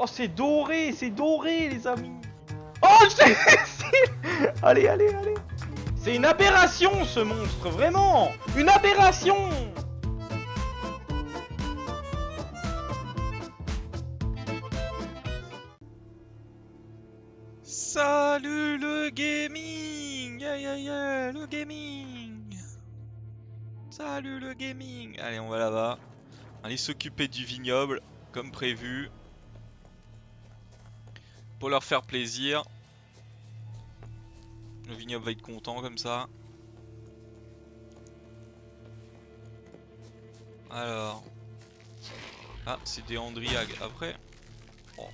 Oh, c'est doré, les amis. Oh, allez, allez, allez. C'est une aberration, ce monstre, vraiment. Une aberration. Salut le gaming! Yeah, yeah, yeah, le gaming! Salut le gaming! Allez, on va là-bas. Aller s'occuper du vignoble, comme prévu. Pour leur faire plaisir. Le vignoble va être content comme ça. Alors. Ah, c'est des Andriags. Après. Oh.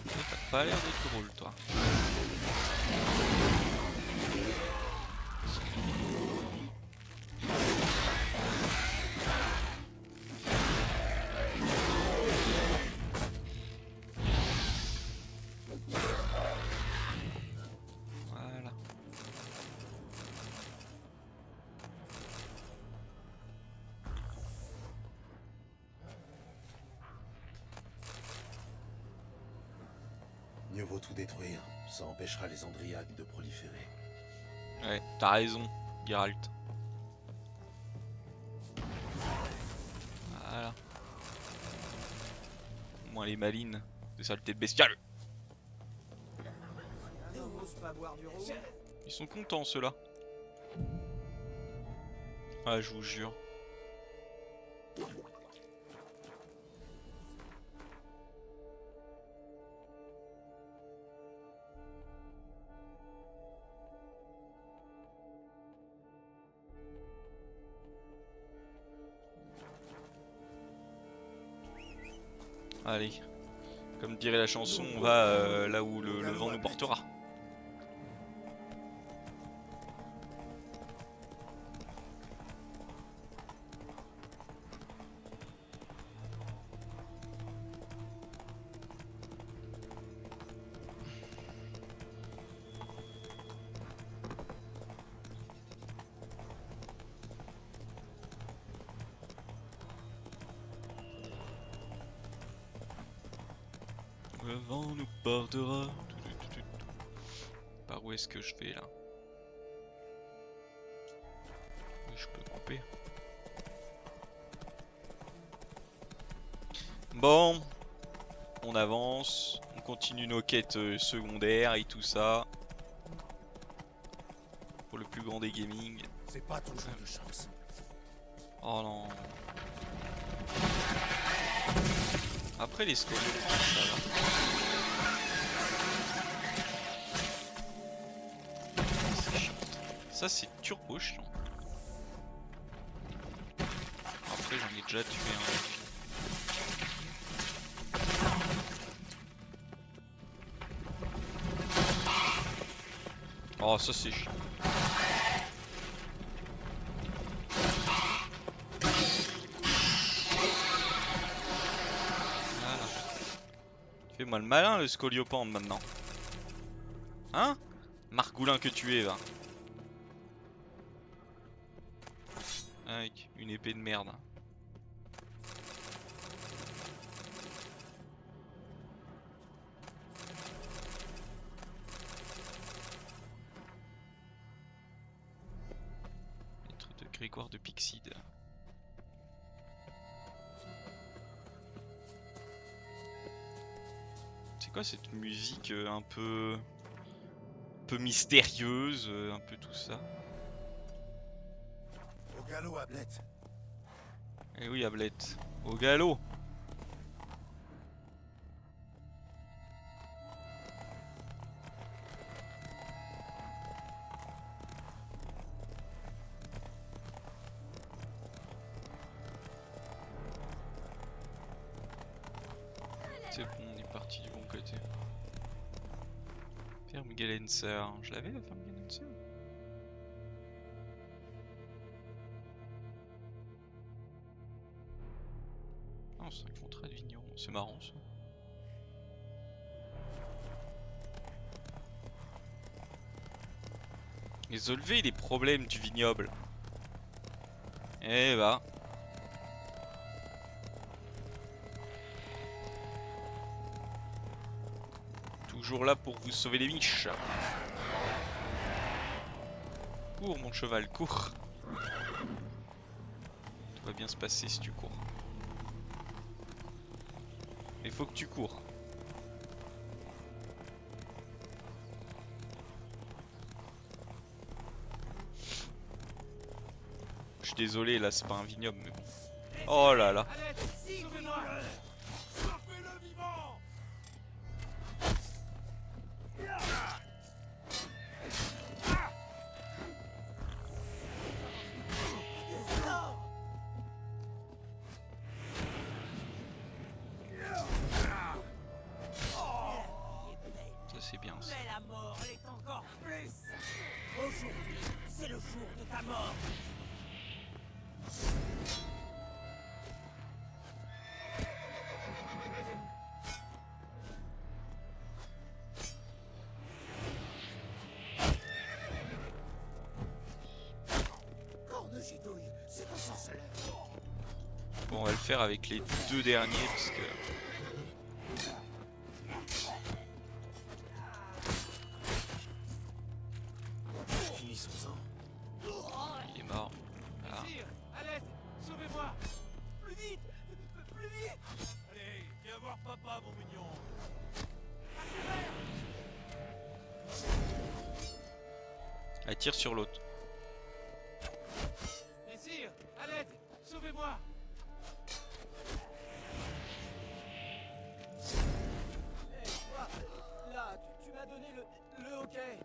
T'as pas l'air d'être drôle, toi. Voilà. Mieux vaut tout détruire, ça empêchera les Andriaques de proliférer. Ouais, t'as raison, Geralt. Voilà. Au moins les malines de saleté de bestiale. Ils sont contents ceux-là. Ah, je vous jure. Allez, comme dirait la chanson, on va là où le vent nous portera. Le vent nous portera. Par où est-ce que je vais là? Je peux couper. Bon, on avance, on continue nos quêtes secondaires et tout ça. Pour le plus grand des gaming. C'est pas ton jeu de chance. Oh non. Après les scores, ça va. C'est chiant. Ça c'est turbo chiant. Après j'en ai déjà tué un. Oh ça c'est chiant. Voilà. Fais-moi le malin le scoliopendre maintenant. Hein? Margoulin que tu es va. Avec une épée de merde. Maître de Grégoire de Pixide. C'est quoi cette musique un peu mystérieuse, un peu tout ça? Au galop, Ablette. Eh oui, Ablette. Au galop. C'est bon, on est parti du bon côté. Ferme Galenser. Je l'avais la ferme Galenser? Ah, c'est un contrat de vigneron. C'est marrant ça. Résolvez les problèmes du vignoble. Eh bah. Toujours là pour vous sauver les miches. Cours mon cheval, cours. Tout va bien se passer si tu cours. Mais faut que tu cours. Je suis désolé, là c'est pas un vignoble mais bon. Oh là là. Ça c'est bien ça. Mais la mort est encore plus. Aujourd'hui, c'est le jour de ta mort. Corne-gitouille, c'est un sorceleur. Bon, on va le faire avec les deux derniers parce que... Finissons-en. Il est mort. Voilà. Sire, à l'aide, sauvez-moi. Plus vite, plus vite. Allez, viens voir papa, mon mignon. Elle tire sur l'autre. Messire, à l'aide, sauvez-moi. Hé, toi, là, tu m'as donné le hockey.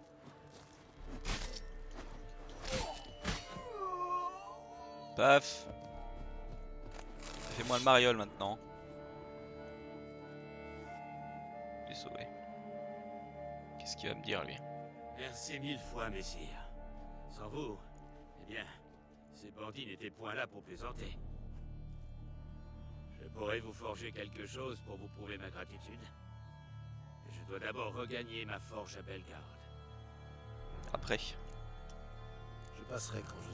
Paf. Fais-moi le mariole maintenant. Je l'ai sauvé. Qu'est-ce qu'il va me dire lui? Merci 1000 fois, messire. Sans vous, eh bien, ces bandits n'étaient point là pour plaisanter. Je pourrais vous forger quelque chose pour vous prouver ma gratitude. Je dois d'abord regagner ma forge à Bellegarde. Après. Je passerai quand je...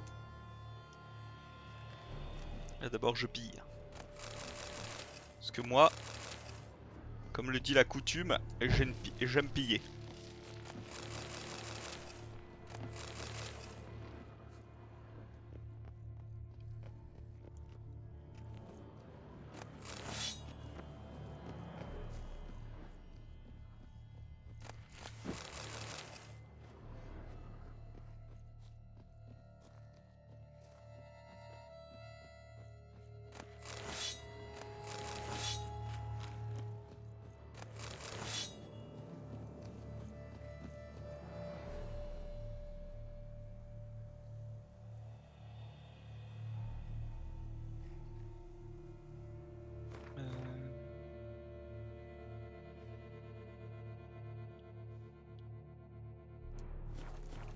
Là d'abord je pille. Parce que moi, comme le dit la coutume, j'aime piller.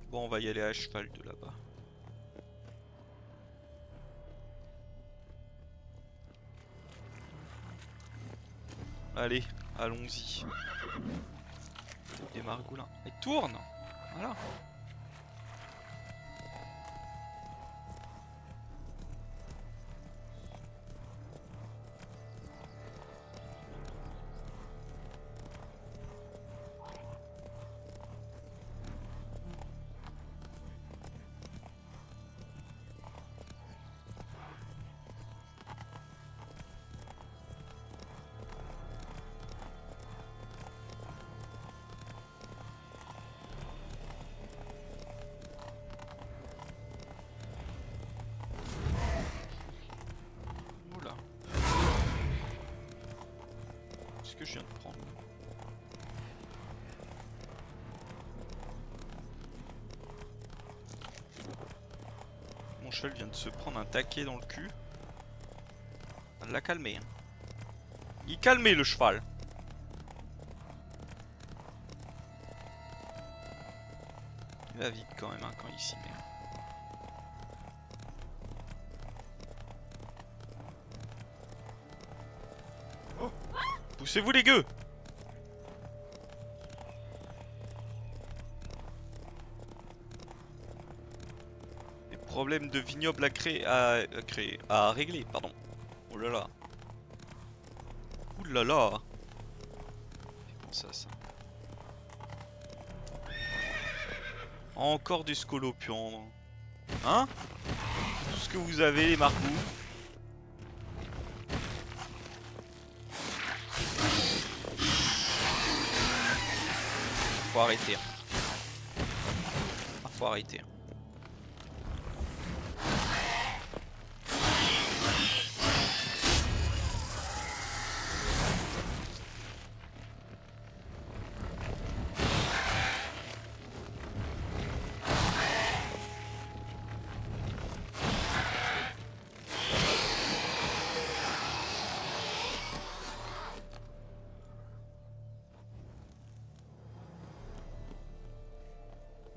Bon, on va y aller à cheval de là-bas. Allez, allons-y. Des margoulins. Et tourne. Voilà. Oula. Qu'est-ce que je viens de prendre? Mon cheval vient de se prendre un taquet dans le cul. On l'a calmé. Il calmé le cheval. Il va vite quand même hein, quand il s'y met. Poussez-vous les gueux! Des problèmes de vignoble à régler, pardon. Oh là là. Ouh là là. C'est pour ça. Encore des scolopiandres. Hein? Tout ce que vous avez, les margoux. Faut arrêter. Ah, faut arrêter.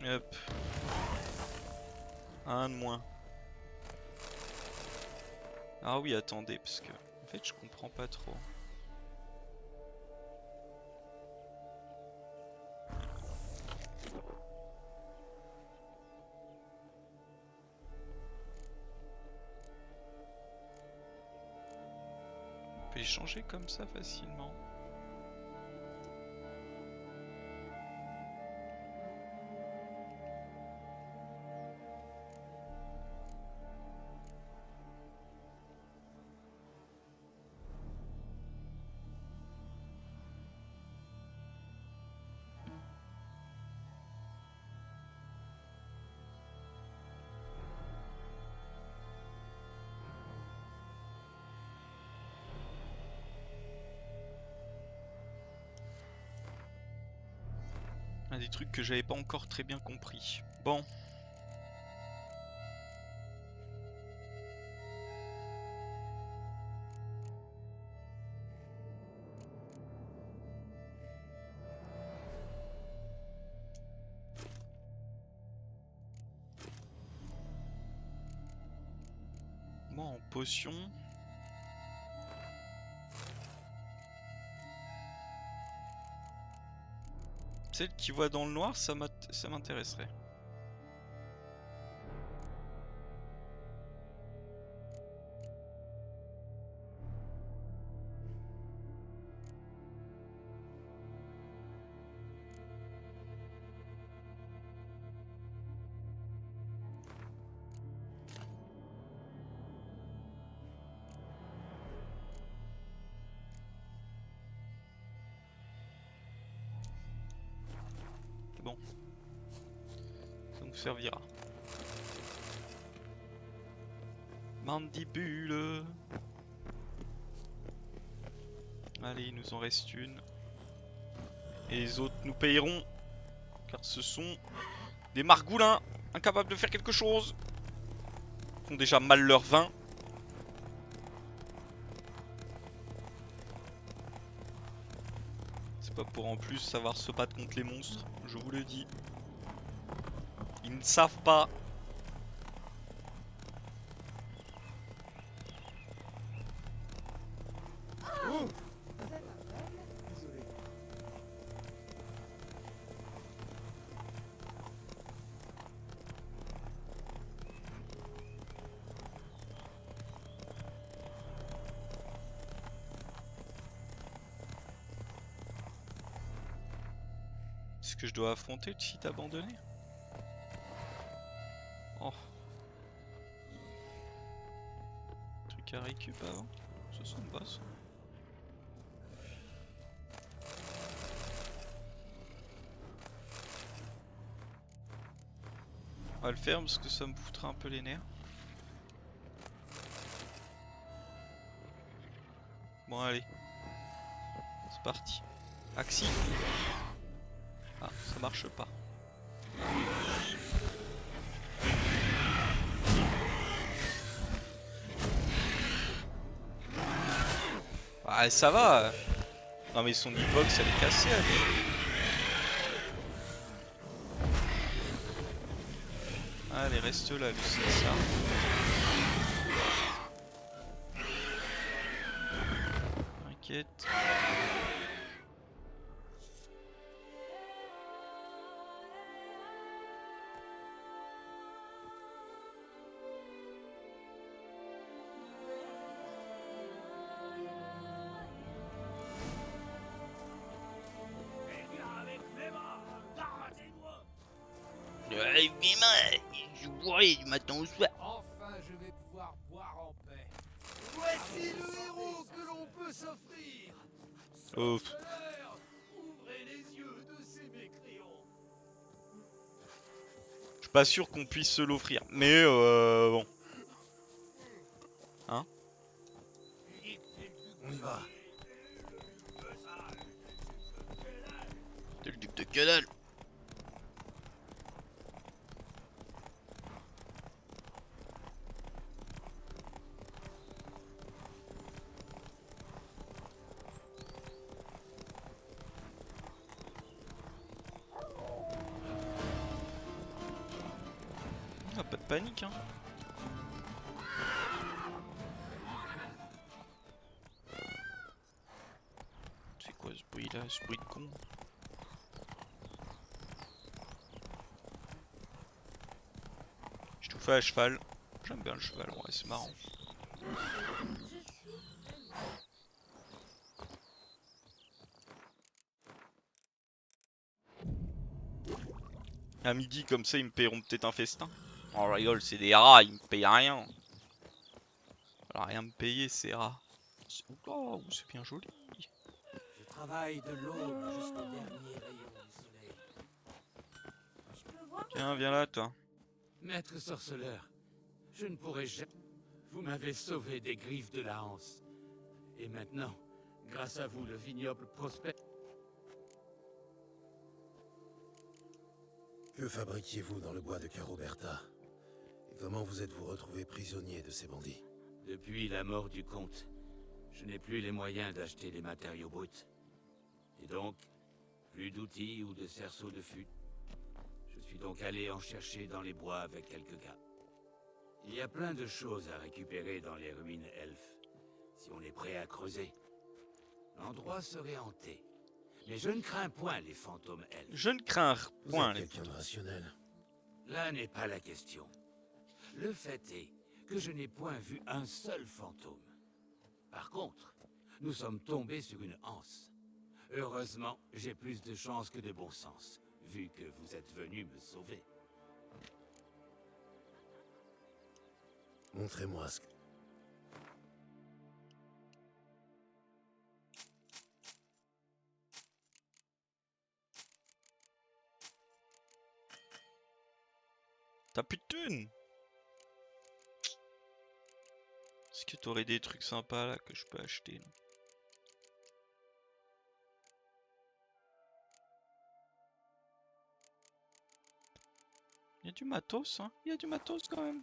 Hop. Un de moins. Ah oui, attendez, parce que en fait je comprends pas trop. On peut échanger comme ça facilement. Un des trucs que j'avais pas encore très bien compris. Bon. Moi en potion. Celle qui voit dans le noir, ça m'intéresserait. Bon. Ça nous servira. Mandibule. Allez, il nous en reste une. Et les autres nous payeront. Car ce sont des margoulins incapables de faire quelque chose. Ils font déjà mal leur vin. C'est pas pour en plus savoir se battre contre les monstres, je vous le dis. Ils ne savent pas. Est-ce que je dois affronter le site abandonné? Oh. Truc à récup avant. Ça sonne pas ça. On va le faire parce que ça me foutra un peu les nerfs. Bon allez. C'est parti. Axi. Ah, ça marche pas. Ah, ça va. Non mais son hitbox elle est cassée. Allez, reste là, lui, c'est ça. T'inquiète. Je boirai du matin au soir. Enfin, je vais pouvoir boire en paix. Voici le héros que l'on peut s'offrir. Ouf. Sorceleur, ouvrez les yeux de ces mécréants. Je suis pas sûr qu'on puisse se l'offrir, mais bon. Hein? On y va. T'es le duc de que dalle. Ah, pas de panique, hein. C'est quoi ce bruit là, ce bruit de con? Je tout fais à cheval. J'aime bien le cheval, ouais, c'est marrant. À midi, comme ça, ils me paieront peut-être un festin. Oh, je rigole, c'est des rats, ils me payent rien. Alors, rien me payer, c'est rats. Oh, c'est bien joli. Je travaille de l'aube jusqu'au dernier rayon du soleil. Tiens, viens là, toi. Maître sorceleur, je ne pourrai jamais... Vous m'avez sauvé des griffes de la Hanse. Et maintenant, grâce à vous, le vignoble prospère. Que fabriquiez-vous dans le bois de Caroberta? Et comment vous êtes-vous retrouvé prisonnier de ces bandits? Depuis la mort du comte, je n'ai plus les moyens d'acheter les matériaux bruts. Et donc, plus d'outils ou de cerceaux de fût. Je suis donc allé en chercher dans les bois avec quelques gars. Il y a plein de choses à récupérer dans les ruines elfes, si on est prêt à creuser. L'endroit serait hanté. Mais je ne crains point les fantômes elfes. Je ne crains Vous point êtes les quelqu'un de rationnel. Là n'est pas la question. Le fait est que je n'ai point vu un seul fantôme. Par contre, nous sommes tombés sur une anse. Heureusement, j'ai plus de chance que de bon sens, vu que vous êtes venu me sauver. Montrez-moi ce que... T'as plus de thunes. Est-ce que t'aurais des trucs sympas là que je peux acheter là? Il y a du matos, hein? Il y a du matos quand même.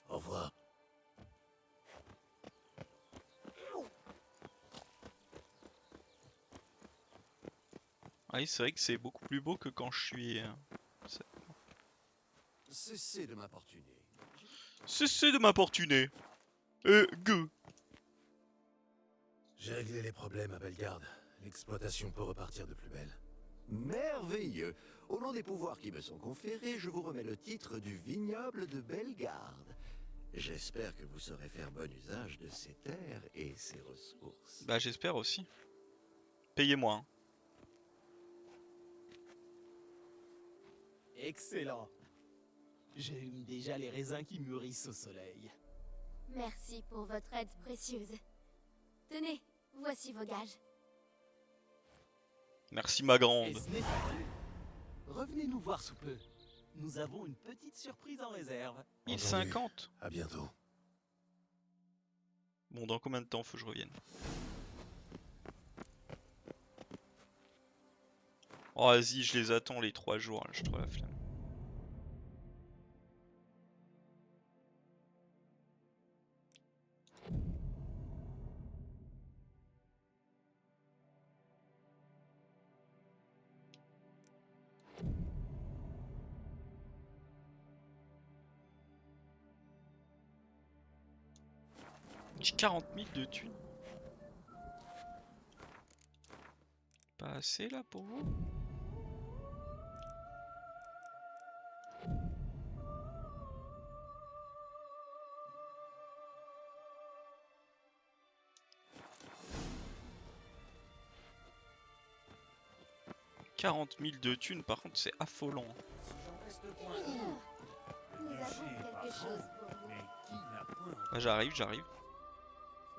Au revoir. Ah oui, c'est vrai que c'est beaucoup plus beau que quand je suis... Cessez de m'importuner. Cessez de m'importuner. Gueux. J'ai réglé les problèmes à Bellegarde. L'exploitation peut repartir de plus belle. Merveilleux. Au nom des pouvoirs qui me sont conférés, je vous remets le titre du vignoble de Bellegarde. J'espère que vous saurez faire bon usage de ces terres et ces ressources. Bah j'espère aussi. Payez-moi. Hein. Excellent. J'allume déjà les raisins qui mûrissent au soleil. Merci pour votre aide précieuse. Tenez, voici vos gages. Merci ma Et grande. ce n'est pas tout. Revenez nous voir sous peu. Nous avons une petite surprise en réserve. Entendu. 1050. À bientôt. Bon, dans combien de temps faut que je revienne? Oh vas-y, je les attends les 3 jours, là, j'ai trop la flemme. J'ai 40 000 de thunes. Pas assez là pour vous? 40 000 de thunes, par contre, c'est affolant. Alors, nous avons quelque chose pour vous. Bah, j'arrive.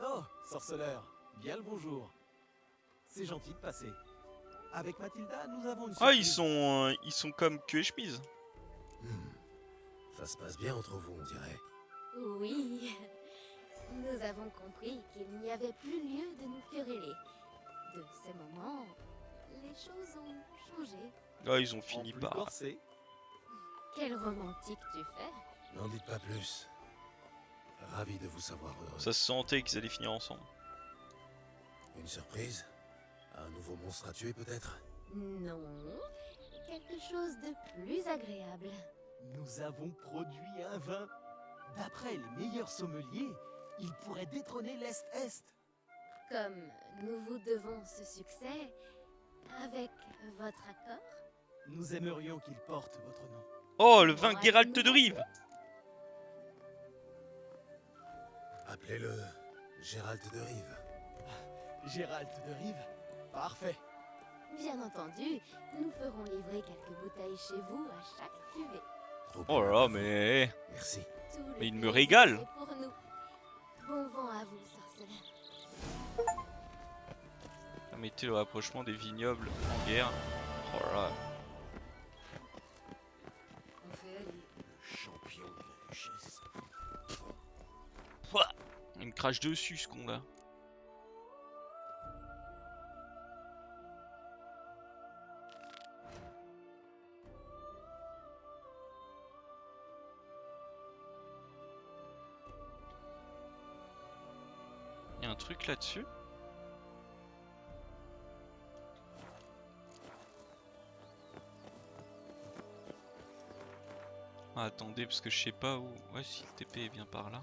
Oh, sorceleur, bien le bonjour. C'est gentil de passer. Avec Mathilda, nous avons une Ah, surprise. ils sont comme queue et chemise. Ça se passe bien entre vous, on dirait. Oui, nous avons compris qu'il n'y avait plus lieu de nous quereller. De ce moment, les choses ont changé. Ah, ils ont En fini plus par... corsé. Quel romantique tu fais. N'en dites pas plus. Ravi de vous savoir heureux. Ça se sentait qu'ils allaient finir ensemble. Une surprise? Un nouveau monstre à tuer peut-être? Non, quelque chose de plus agréable. Nous avons produit un vin. D'après les meilleurs sommeliers, il pourrait détrôner l'Est-Est. Comme nous vous devons ce succès, avec votre accord. Nous aimerions qu'il porte votre nom. Oh, le vin Ouais, Geralt nous- de Rive. Appelez-le Gérald de Rive. Gérald de Rive. Parfait. Bien entendu, nous ferons livrer quelques bouteilles chez vous à chaque cuvée. Trop Oh là là, aimable. mais... Merci. Tout le Mais il me plaisir régale. est pour nous. Bon vent à vous, sorceleur. Permettez le rapprochement des vignobles en guerre. Oh là là. Le champion de la duchesse. Pouah, il me crache dessus ce con là. Il y a un truc là-dessus. Ah, attendez, parce que je sais pas où. Ouais, si le TP est bien par là.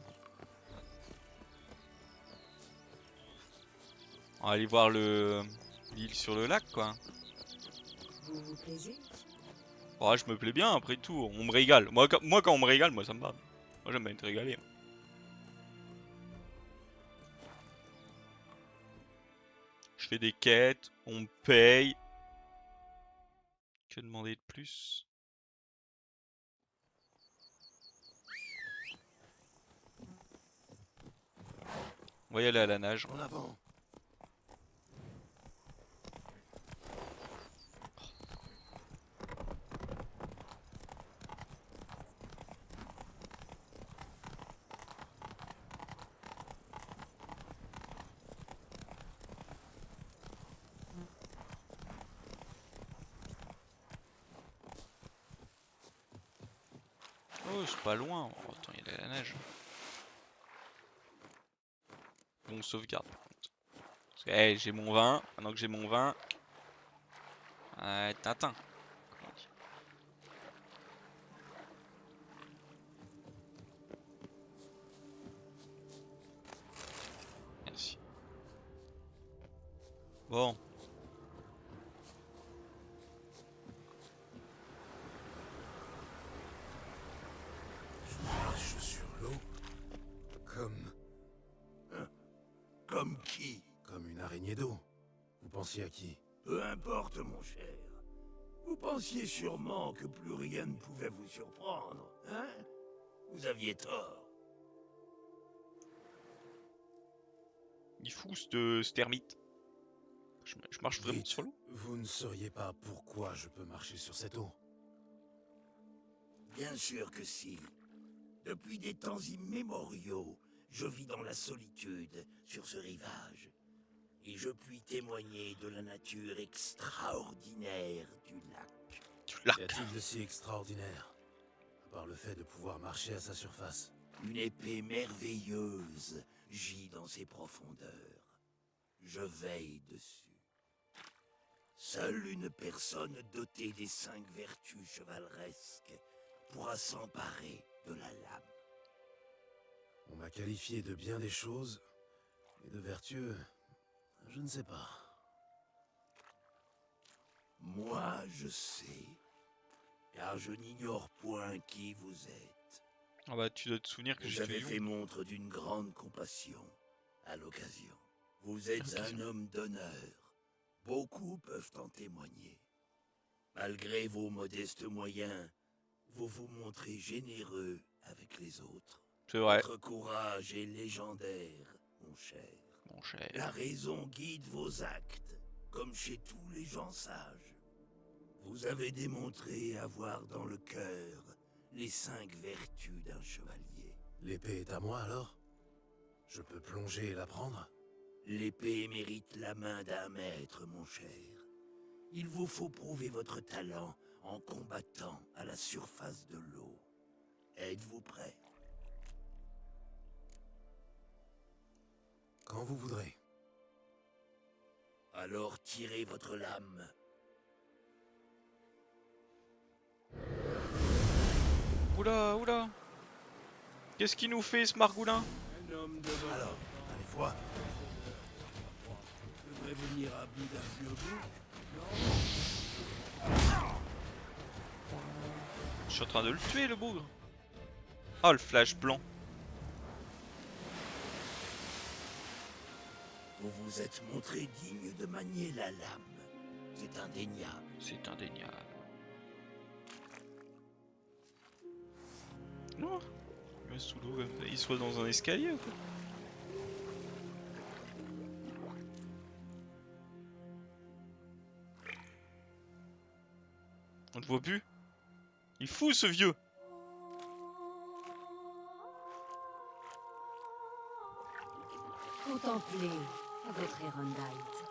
On va aller voir l'île sur le lac, quoi. Vous vous plaisez? Ouais, je me plais bien après tout, on me régale. Moi, quand on me régale, moi ça me va. Moi j'aime bien être régalé. Je fais des quêtes, on me paye. Que demander de plus? On va y aller à la nage. En avant. Oh, c'est pas loin. Oh, attends, il y a la nage. Bon, sauvegarde par contre. Parce que, hey, j'ai mon vin. Maintenant que j'ai mon vin. Tintin. Comment on dit. Merci. Bon. Je marche sur l'eau. Comme qui? Comme une araignée d'eau. Vous pensiez à qui? Peu importe, mon cher. Vous pensiez sûrement que plus rien ne pouvait vous surprendre, hein? Vous aviez tort. Il fout ce termite. Je marche vraiment Dites, sur l'eau. vous ne sauriez pas pourquoi je peux marcher sur cette eau? Bien sûr que si. Depuis des temps immémoriaux, je vis dans la solitude sur ce rivage. Et je puis témoigner de la nature extraordinaire du lac. Qu'y a-t-il de si extraordinaire? À part le fait de pouvoir marcher à sa surface. Une épée merveilleuse gît dans ses profondeurs. Je veille dessus. Seule une personne dotée des 5 vertus chevaleresques pourra s'emparer de la lame. On m'a qualifié de bien des choses, et de vertueux, je ne sais pas. Moi, je sais, car je n'ignore point qui vous êtes. Ah bah tu dois te souvenir que j'ai Vous avez fait fait montre d'une grande compassion à l'occasion. Vous êtes un homme d'honneur. Beaucoup peuvent en témoigner. Malgré vos modestes moyens, vous vous montrez généreux avec les autres. C'est vrai, Votre courage est légendaire, mon cher. mon cher. La raison guide vos actes, comme chez tous les gens sages. Vous avez démontré avoir dans le cœur les 5 vertus d'un chevalier. L'épée est à moi alors? Je peux plonger et la prendre? L'épée mérite la main d'un maître, mon cher. Il vous faut prouver votre talent en combattant à la surface de l'eau. Êtes-vous prêt? Quand vous voudrez. Alors tirez votre lame. Oula, oula. Qu'est-ce qu'il nous fait ce margoulin? Un homme devant Alors, allez, vois. devrait venir à bout d'un vieux bout. Je suis en train de le tuer le bougre. Oh le flash blanc. Vous vous êtes montré digne de manier la lame. C'est indéniable. C'est indéniable. Non. Il est sous l'eau comme ça. Il soit dans un escalier ou quoi? On le voit plus. Il est fou ce vieux. Contemplez votre Erendite.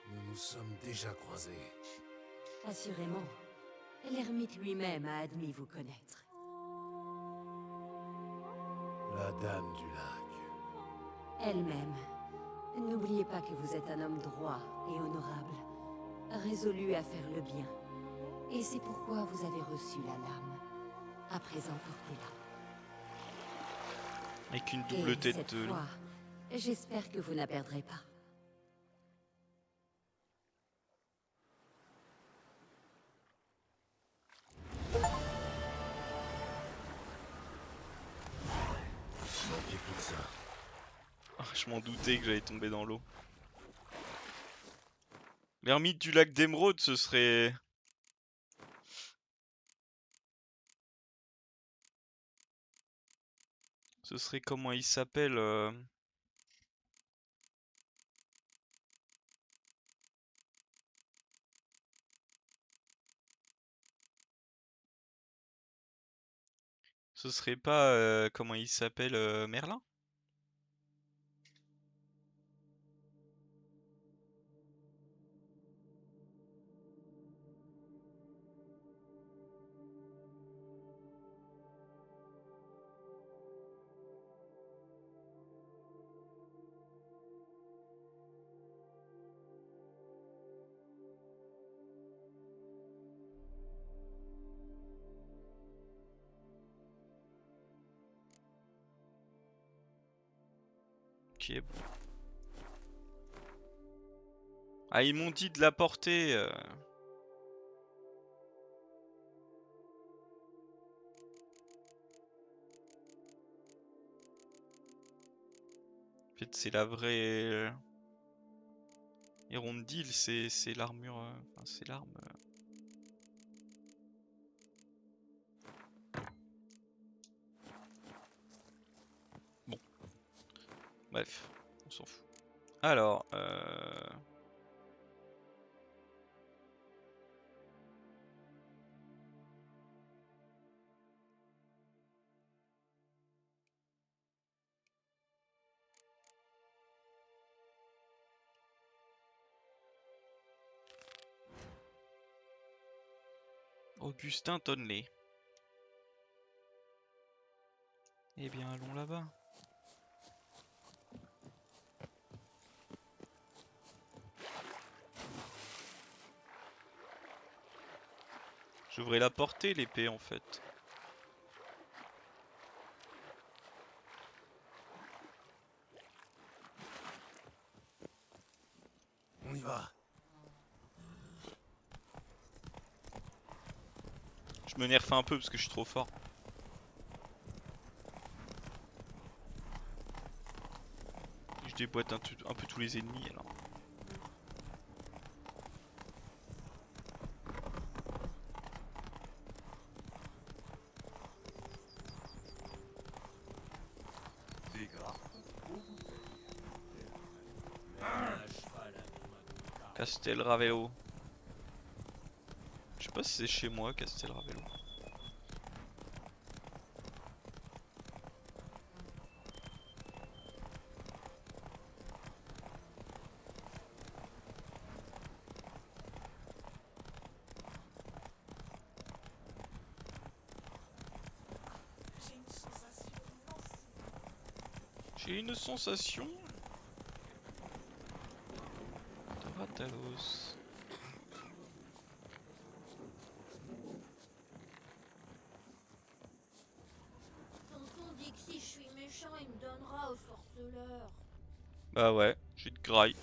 Nous nous sommes déjà croisés. Assurément, l'ermite lui-même a admis vous connaître. La dame du lac. Elle-même. N'oubliez pas que vous êtes un homme droit et honorable, résolu à faire le bien. Et c'est pourquoi vous avez reçu la lame. À présent, portez-la. Avec une double Et tête cette de... fois, j'espère que vous ne la perdrez pas. Manquez plus que ça. Ah, je m'en doutais que j'allais tomber dans l'eau. L'ermite du lac d'Émeraude, ce serait... Ce serait comment il s'appelle Ce serait pas comment il s'appelle Merlin? Ok. Ah, ils m'ont dit de la porter. En fait, c'est la vraie Hirondille, c'est l'armure. Enfin, c'est l'arme. Bon. Bref, on s'en fout. Alors, Augustin Tonley. Eh bien, allons là-bas. Je devrais la porter, l'épée, en fait. On y va. Je me nerfe un peu parce que je suis trop fort. Je déboîte un peu tous les ennemis alors. Castel Ravelo. Je sais pas si c'est chez moi, Castel Ravelo. J'ai une sensation. Taratalos. Tonton dit que si je suis méchant, il me donnera au sorceleur. Bah ouais, j'ai de graille.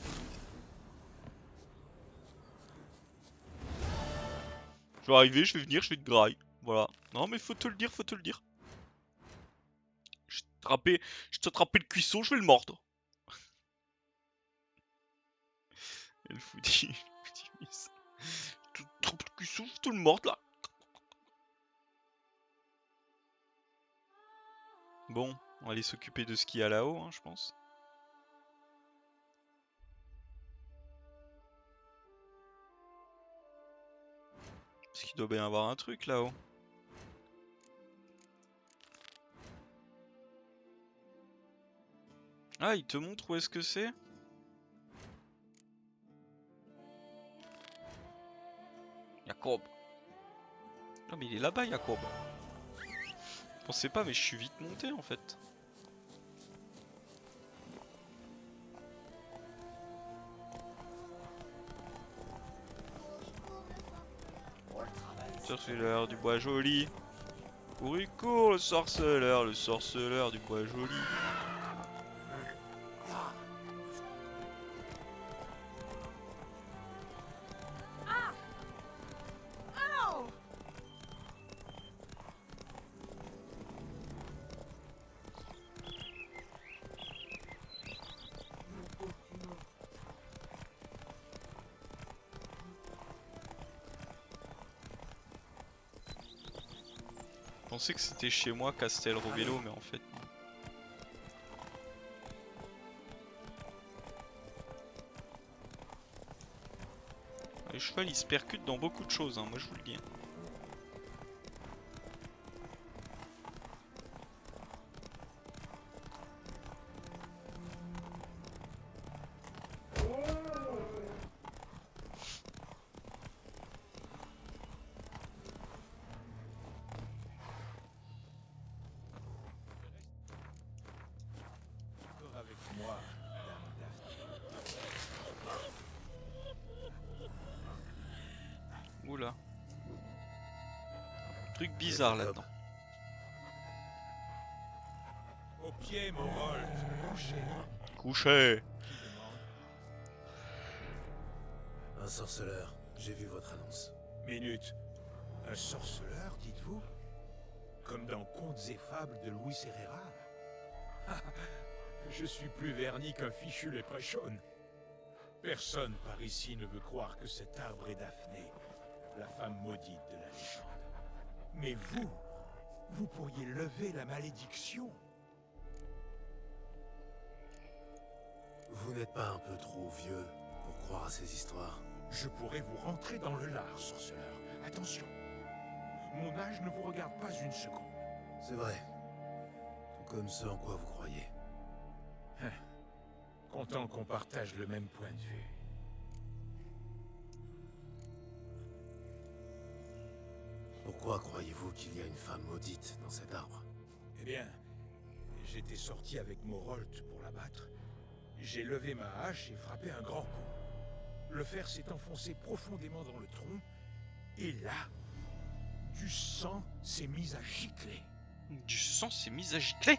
Je vais arriver, je vais venir, je vais te graille. Voilà. Non mais faut te le dire, faut te le dire. Je vais t'attraper le cuisson, je vais le mordre. Et le foutu, tu attrapes le cuisson, je te le mordre là. Bon, on va aller s'occuper de ce qu'il y a là-haut, hein, je pense. Parce qu'il doit bien y avoir un truc là-haut. Ah, il te montre où est-ce que c'est? Jacob. Non mais il est là-bas, Jacob. Je pensais pas, mais je suis vite monté en fait. Sorceleur du bois joli. Cours et court, le sorceleur du bois joli. Je pensais que c'était chez moi Castel Rovelo, mais en fait non. Le cheval il se percute dans beaucoup de choses, hein, moi je vous le dis. Encore avec moi, Dame Daphné. Oula. Truc bizarre là-dedans. Au pied, Morold, couché. Couché. Qui demande? Un sorceleur, j'ai vu votre annonce. Minute. Un sorceleur, dites-vous? Comme dans Contes et Fables de Luis Herrera? Je suis plus verni qu'un fichu léprechaune. Personne par ici ne veut croire que cet arbre est Daphné, la femme maudite de la légende. Mais vous pourriez lever la malédiction. Vous n'êtes pas un peu trop vieux pour croire à ces histoires? Je pourrais vous rentrer dans le lard, sorceleur. Attention, mon âge ne vous regarde pas une seconde. C'est vrai. Tout comme ce en quoi vous croyez. Content qu'on partage le même point de vue. Pourquoi croyez-vous qu'il y a une femme maudite dans cet arbre? Eh bien, j'étais sorti avec Morold pour l'abattre. J'ai levé ma hache et frappé un grand coup. Le fer s'est enfoncé profondément dans le tronc, et là, du sang s'est mis à gicler. Du sang s'est mis à gicler.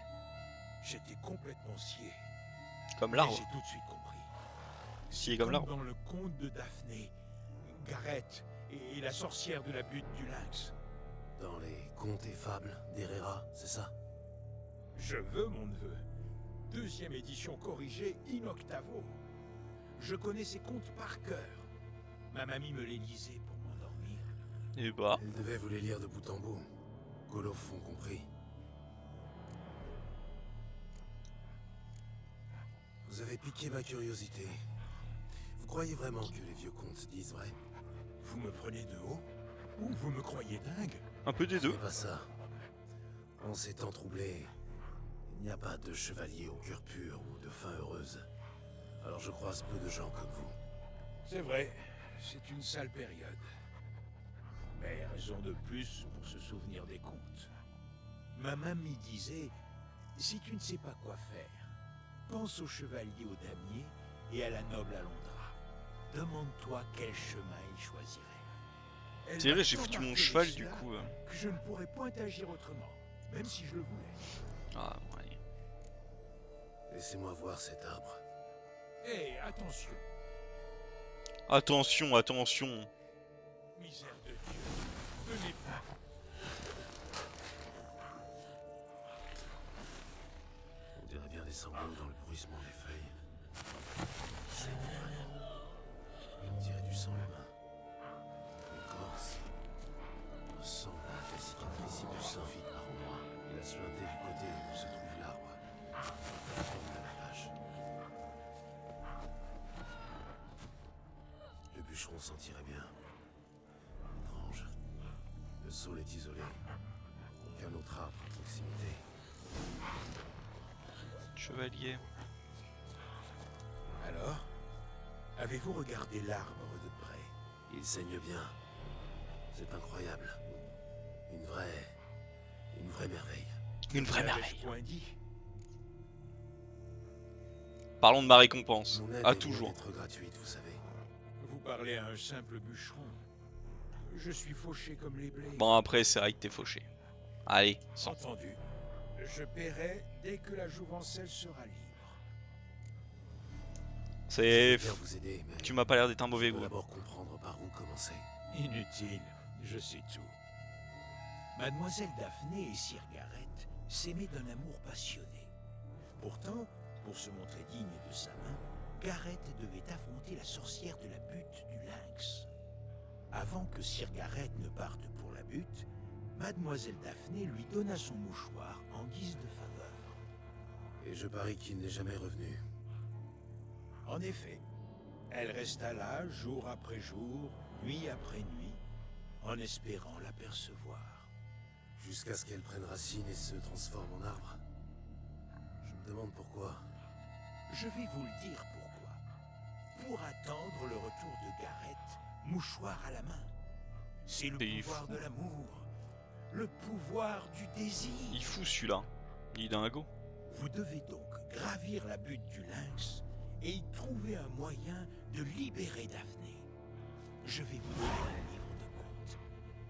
J'étais complètement scié. Comme Mais l'arbre. j'ai tout de suite compris. Scié comme l'arbre. Dans le conte de Daphné, Gareth et la sorcière de la butte du lynx. Dans les contes et fables d'Herrera, c'est ça? Je veux, mon neveu. 2e édition corrigée in octavo. Je connais ces contes par cœur. Ma mamie me les lisait pour m'endormir. Et bah. Elle devait vous les lire de bout en bout. Colophon compris. Vous avez piqué ma curiosité. Vous croyez vraiment que les vieux contes disent vrai? Vous me prenez de haut? Ou vous me croyez dingue? Un peu des Ce deux. n'est pas ça. En ces temps troublés, il n'y a pas de chevalier au cœur pur ou de fin heureuse. Alors je croise peu de gens comme vous. C'est vrai, c'est une sale période. Mais raison de plus pour se souvenir des contes. Ma mamie disait, si tu ne sais pas quoi faire, pense au chevalier au damier et à la noble Alondra. Demande-toi quel chemin il choisirait. Elle C'est vrai, m'a j'ai tant foutu mon marqué cheval les du cela coup. que je ne pourrais point agir autrement, même si je le voulais. Ah, bon, allez. Laissez-moi voir cet arbre. Hé, attention, Attention, attention. misère de Dieu, venez pas. On dirait bien des sanglots dans le bruissement des feuilles. C'est vraiment. On dirait du sang humain. L'écorce ressemble à des cicatrices du sang vide par endroits. Il a suinté du côté où se trouve l'arbre. La forme de la vache. Le bûcheron s'en tirait bien. Étrange. Le sol est isolé. Aucun autre arbre à proximité. Chevalier. Alors, avez-vous regardé l'arbre de près? Il saigne bien. C'est incroyable. Une vraie merveille. Une vraie N'avais-je merveille. point dit? Parlons de ma récompense. Mon aide À est toujours. loin d'être gratuite, vous savez. Vous parlez à un simple bûcheron. Je suis fauché comme les blés. Bon, après, c'est vrai que t'es fauché. Allez, 100. Entendu. Je paierai dès que la jouvencelle sera libre. C'est. Je veux bien vous aider, mais Tu m'as pas l'air d'être un je mauvais veux goût. d'abord comprendre par où commencer. Inutile, je sais tout. Mademoiselle Daphné et Sir Gareth s'aimaient d'un amour passionné. Pourtant, pour se montrer digne de sa main, Gareth devait affronter la sorcière de la butte du lynx. Avant que Sir Gareth ne parte pour la butte, Mademoiselle Daphné lui donna son mouchoir en guise de faveur. Et je parie qu'il n'est jamais revenu. En effet, elle resta là jour après jour, nuit après nuit, en espérant l'apercevoir. Jusqu'à ce qu'elle prenne racine et se transforme en arbre. Je me demande pourquoi. Je vais vous le dire pourquoi. Pour attendre le retour de Gareth, mouchoir à la main. C'est le C'est pouvoir fou. de l'amour, le pouvoir du désir. Il fout celui-là. Il est dingo. Vous devez donc gravir la butte du lynx et y trouver un moyen de libérer Daphné. Je vais vous donner un livre de contes.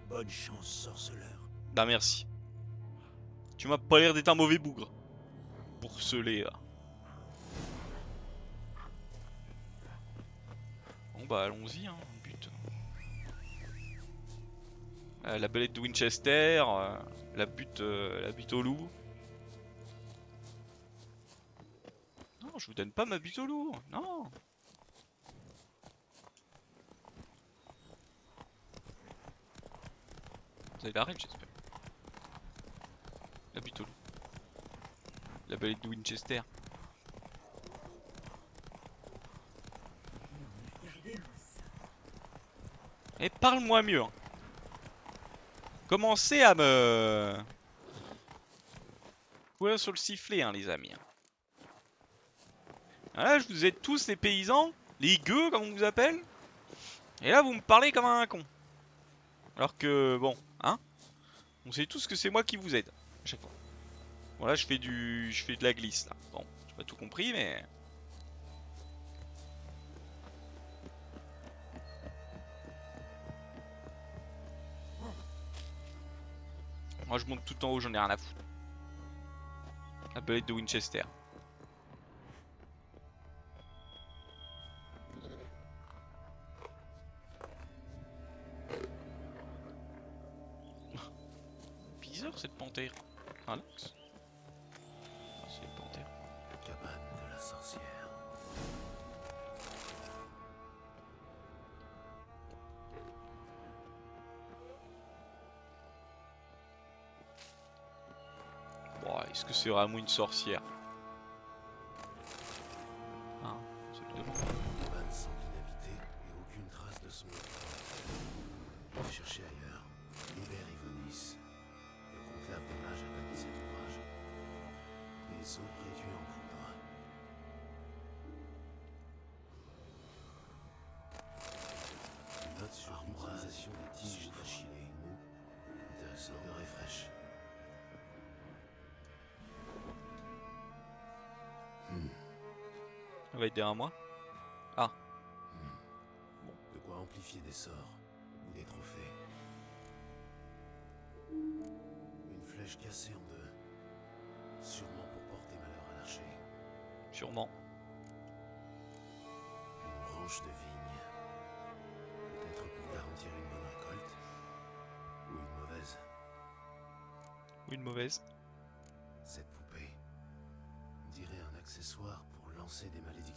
Bonne chance, sorceleur. Bah, merci. Tu m'as pas l'air d'être un mauvais bougre. Pour ce lait là. Bon bah allons-y hein, but. La belette de Winchester, la butte au loup. Non, je vous donne pas ma butte au loup, non. Vous avez la rêve j'espère. La butte au loup. La belette de Winchester. Et parle-moi mieux. Hein. Commencez à me... courir sur le sifflet, hein, les amis. Là, je vous aide tous les paysans, les gueux, comme on vous appelle. Et là, vous me parlez comme un con. Alors que, bon, hein. On sait tous que c'est moi qui vous aide, à chaque fois. Bon, là, je fais de la glisse, là. Bon, j'ai pas tout compris, mais... Moi je monte tout en haut, j'en ai rien à foutre. La belette de Winchester. Bizarre cette panthère. Un lynx. Ah, c'est une panthère. Cabane de la sorcière. Bon, est-ce que c'est vraiment une sorcière? Hein, c'est évidemment. La cabane semble inhabitée. Elle va être derrière moi. De quoi amplifier des sorts ou des trophées. Une flèche cassée en deux. Sûrement pour porter malheur à l'archer. Sûrement. Une branche de vigne. Peut-être pour garantir une bonne récolte. Ou une mauvaise. Ou une mauvaise. Cette poupée. On dirait un accessoire pour lancer des malédictions.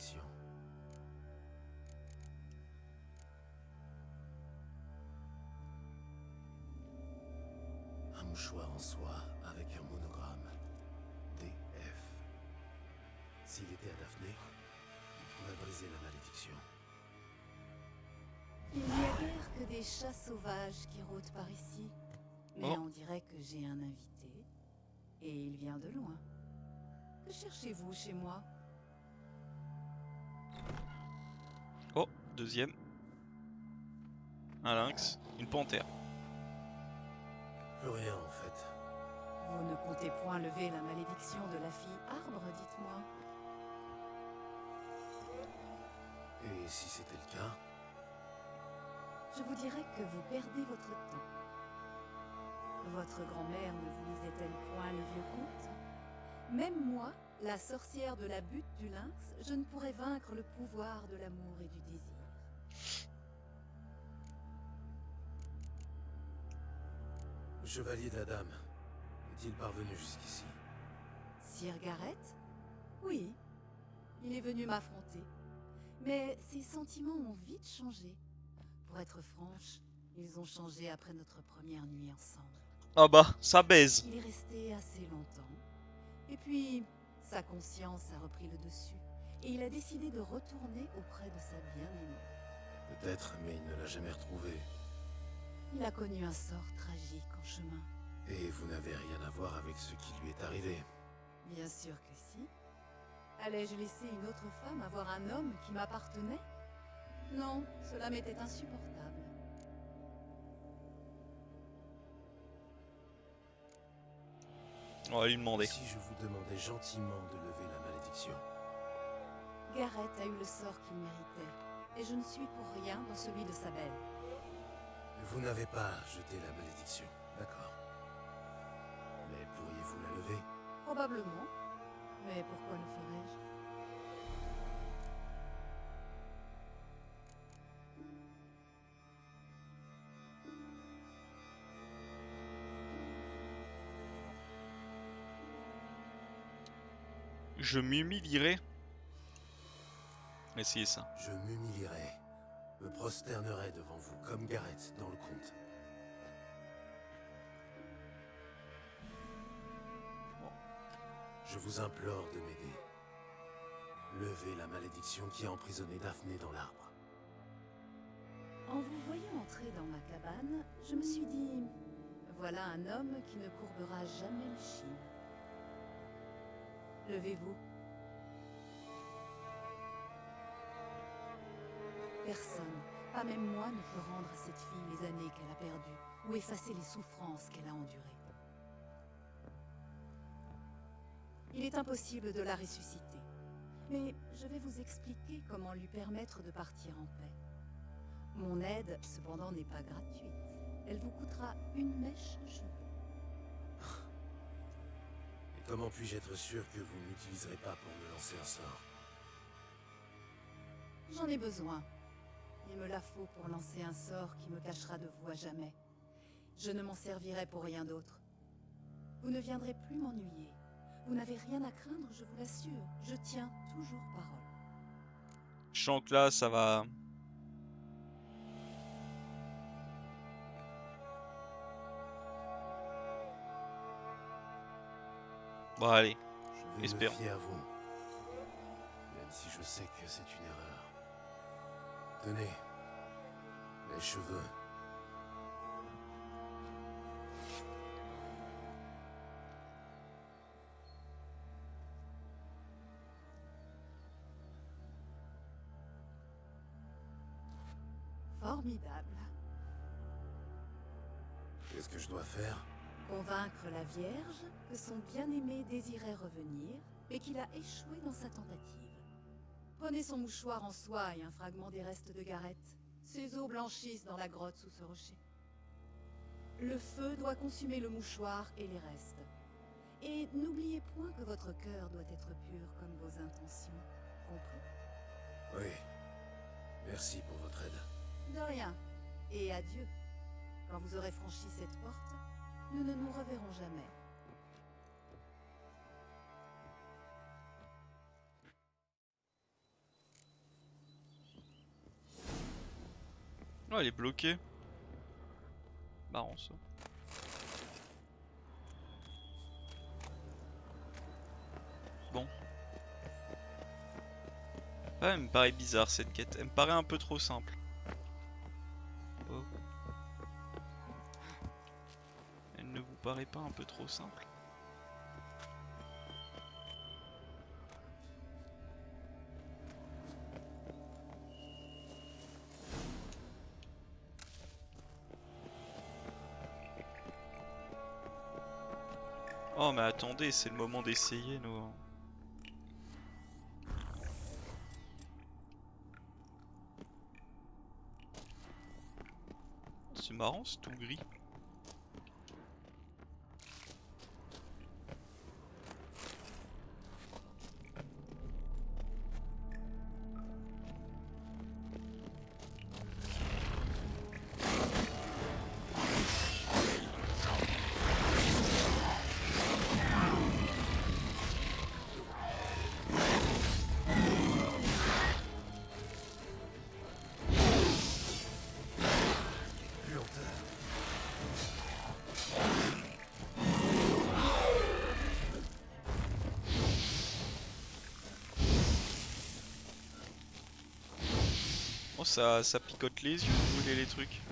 Un mouchoir en soie avec un monogramme. DF. S'il était à Daphné, il pourrait briser la malédiction. Il n'y a guère que des chats sauvages qui rôdent par ici. Mais Oh. on dirait que j'ai un invité. Et il vient de loin. Que cherchez-vous chez moi? Oh, deuxième. Un lynx, une panthère. Plus rien en fait. Vous ne comptez point lever la malédiction de la fille arbre, dites-moi. Et si c'était le cas, Je vous dirais que vous perdez votre temps. Votre grand-mère ne vous lisait-elle point le vieux conte? Même moi, la sorcière de la butte du lynx, je ne pourrais vaincre le pouvoir de l'amour et du désir. le chevalier de la dame est-il parvenu jusqu'ici? Sir Gareth? Oui, il est venu m'affronter. Mais ses sentiments ont vite changé. Pour être franche, ils ont changé après notre première nuit ensemble. Ah bah, ça baise. Il est resté assez longtemps. Et puis, sa conscience a repris le dessus. Et il a décidé de retourner auprès de sa bien-aimée. Peut-être, mais il ne l'a jamais retrouvé. Il a connu un sort tragique en chemin. Et vous n'avez rien à voir avec ce qui lui est arrivé. Bien sûr que si. Allais-je laisser une autre femme avoir un homme qui m'appartenait? Non, cela m'était insupportable. On va lui demander. Et si je vous demandais gentiment de lever la malédiction? Gareth a eu le sort qu'il méritait. Et je ne suis pour rien dans celui de sa belle. Vous n'avez pas jeté la malédiction, d'accord. Mais pourriez-vous la lever? Probablement. Mais pourquoi le ferais-je? Je m'humilierai. Essayez ça. Je m'humilierai, me prosternerai devant vous, comme Gareth dans le conte. Bon. Je vous implore de m'aider. Levez la malédiction qui a emprisonné Daphné dans l'arbre. En vous voyant entrer dans ma cabane, je me suis dit... Voilà un homme qui ne courbera jamais l'échine. Levez-vous. Personne, pas même moi, ne peut rendre à cette fille les années qu'elle a perdues ou effacer les souffrances qu'elle a endurées. Il est impossible de la ressusciter. Mais je vais vous expliquer comment lui permettre de partir en paix. Mon aide, cependant, n'est pas gratuite. Elle vous coûtera une mèche de cheveux. Et comment puis-je être sûr que vous n'utiliserez pas pour me lancer un sort? J'en ai besoin. Il me la faut pour lancer un sort qui me cachera de vous à jamais. Je ne m'en servirai pour rien d'autre. Vous ne viendrez plus m'ennuyer. Vous n'avez rien à craindre, je vous l'assure. Je tiens toujours parole. Je sens que là, ça va... Bon, allez. Je vais Espérons. me fier à vous. Même si je sais que c'est une erreur. Tenez. Les cheveux. Formidable. Qu'est-ce que je dois faire? Convaincre la Vierge que son bien-aimé désirait revenir, mais qu'il a échoué dans sa tentative. Prenez son mouchoir en soie et un fragment des restes de Gareth. Ses os blanchissent dans la grotte sous ce rocher. Le feu doit consumer le mouchoir et les restes. Et n'oubliez point que votre cœur doit être pur comme vos intentions. Compris? Oui. Merci pour votre aide. De rien. Et adieu. Quand vous aurez franchi cette porte, nous ne nous reverrons jamais. Oh, elle est bloquée. Marrant ça. Bon. Ah, elle me paraît bizarre cette quête. Elle me paraît un peu trop simple. Oh. Elle ne vous paraît pas un peu trop simple? Oh mais attendez, c'est le moment d'essayer nous. C'est marrant, c'est tout gris. Oh ça picote les yeux de brûler les trucs.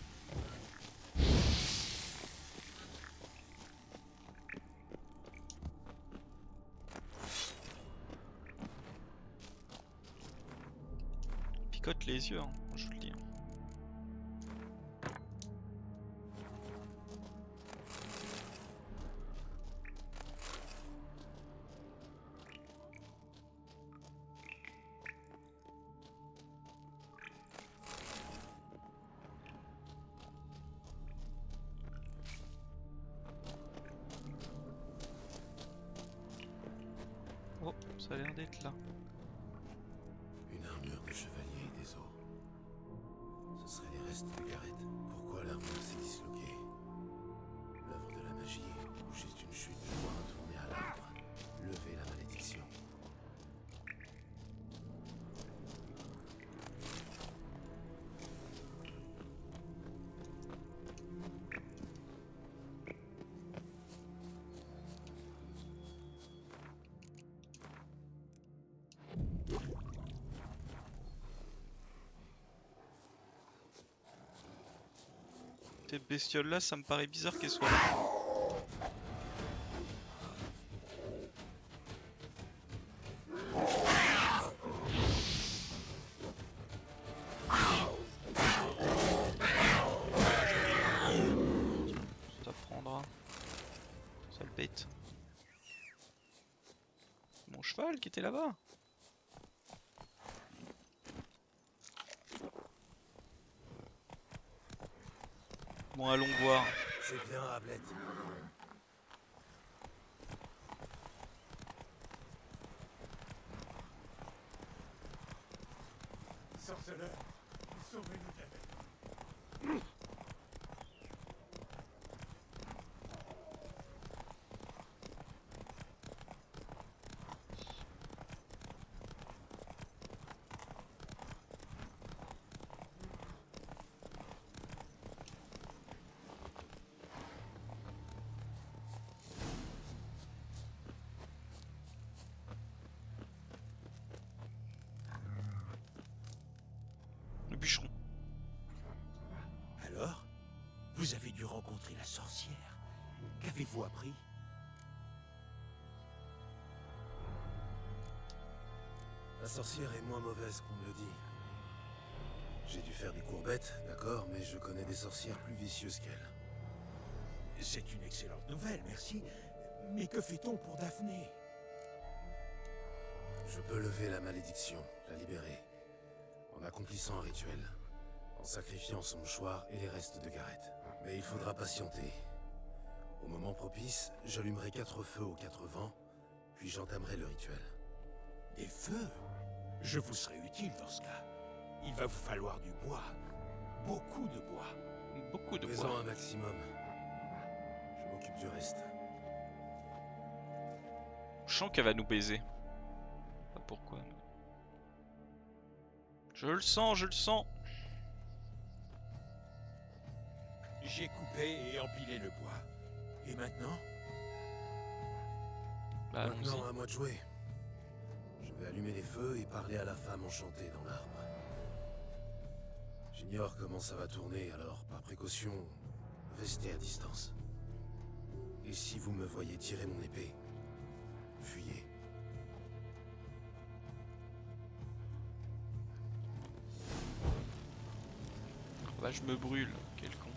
Picote les yeux, hein, je vous le dis. Oh, ça a l'air d'être là. Une armure de chevalier et des os. Ce seraient les restes de Gareth. Pourquoi l'armure s'est disloquée? L'œuvre de la magie, ou juste une chute de bois retournée à l'arbre. Lever la malédiction. Cette bestiole là, ça me paraît bizarre qu'elle soit là. Ça prendra. Sale bête. Mon cheval qui était là-bas. Bon, allons voir. C'est bien, Ablette. Sorceleur, sauvez-nous de la bête. Le bûcheron. Alors, vous avez dû rencontrer la sorcière. Qu'avez-vous appris? La sorcière est moins mauvaise qu'on me le dit. J'ai dû faire des courbettes, d'accord, mais je connais des sorcières plus vicieuses qu'elle. C'est une excellente nouvelle, merci. Mais que fait-on pour Daphné? Je peux lever la malédiction. la libérer, en accomplissant un rituel, en sacrifiant son mouchoir et les restes de Gareth. Mais il faudra patienter. Au moment propice, j'allumerai 4 feux aux 4 vents, puis j'entamerai le rituel. Des feux? Je vous serai utile dans ce cas. Il va vous falloir du bois. Beaucoup de bois. Beaucoup de Fais-en points. un maximum. Je m'occupe du reste. Je sens qu'elle va nous baiser. Pas pourquoi. Mais... Je le sens, je le sens. J'ai coupé et empilé le bois. Et maintenant? Bah, allons-y. Maintenant, à moi de jouer. Je vais allumer les feux et parler à la femme enchantée dans l'arbre. J'ignore comment ça va tourner, alors par précaution, restez à distance. Et si vous me voyez tirer mon épée, fuyez. Bah, je me brûle. Quel con.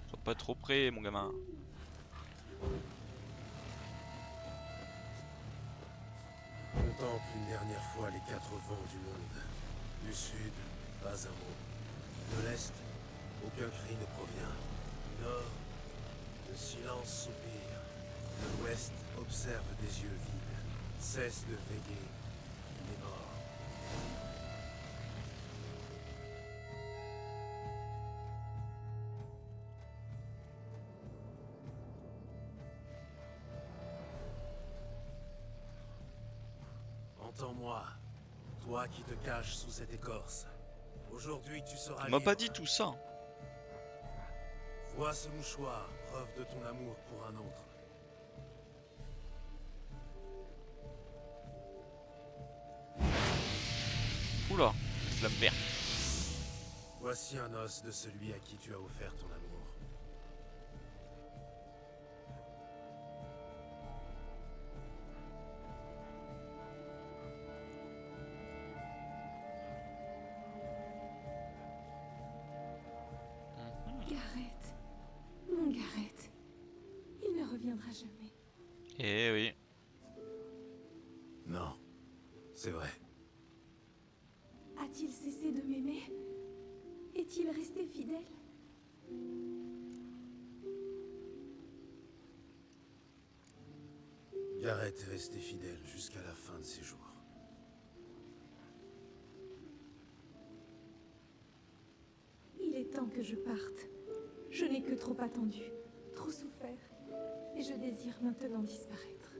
Sois pas trop près, mon gamin. Contemple une dernière fois les 4 vents du monde. Du sud, pas un mot. De l'est, aucun cri ne provient. Du nord, le silence soupire. De l'ouest, observe des yeux vides. Cesse de veiller. Il est mort. Entends-moi, toi qui te caches sous cette écorce. Aujourd'hui, tu seras Tu m'as pas libre. dit tout ça. Vois ce mouchoir, preuve de ton amour pour un autre. Oula, flamme verte. Voici un os de celui à qui tu as offert ton amour. Gareth. Mon Gareth. Il ne reviendra jamais. Eh oui. Non, c'est vrai. A-t-il cessé de m'aimer? Est-il resté fidèle? Gareth est resté fidèle jusqu'à la fin de ses jours. Il est temps que je parte. Je n'ai que trop attendu, trop souffert. Et je désire maintenant disparaître.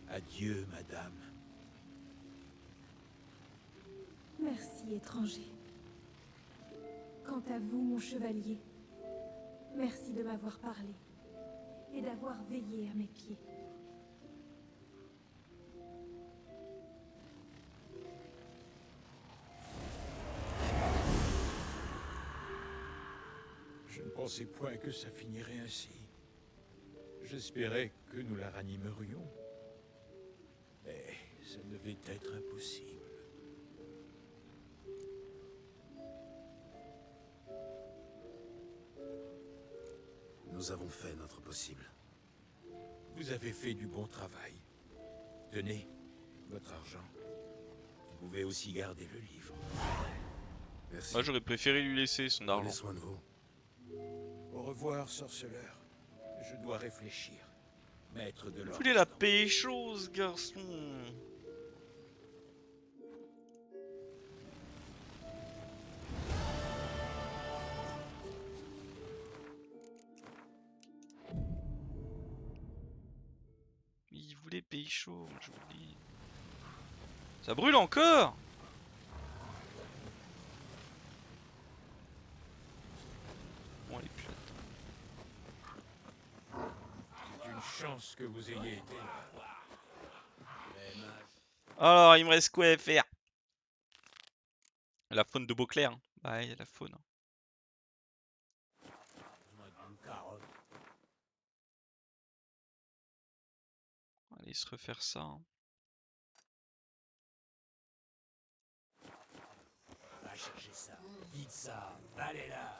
Adieu, madame. Merci, étranger. Quant à vous, mon chevalier, merci de m'avoir parlé et d'avoir veillé à mes pieds. Je ne pensais point que ça finirait ainsi. J'espérais que nous la ranimerions. Mais ça devait être impossible. Nous avons fait notre possible. Vous avez fait du bon travail. Tenez, votre argent. Vous pouvez aussi garder le livre. Merci. Moi j'aurais préféré lui laisser son Prenez argent. soin de vous. Au revoir, sorceleur. Je dois réfléchir. Maître de Vous l'ordre. voulez la pécho, ce garçon. Il voulait pécho, je vous le dis. Ça brûle encore. Bon, les plottes. C'est une chance que vous ayez été là. Alors, il me reste quoi à faire? La faune de Beauclair. Hein. Bah, il y a la faune. Allez se refaire ça. Hein. Va chercher ça. Vite ça. Allez là.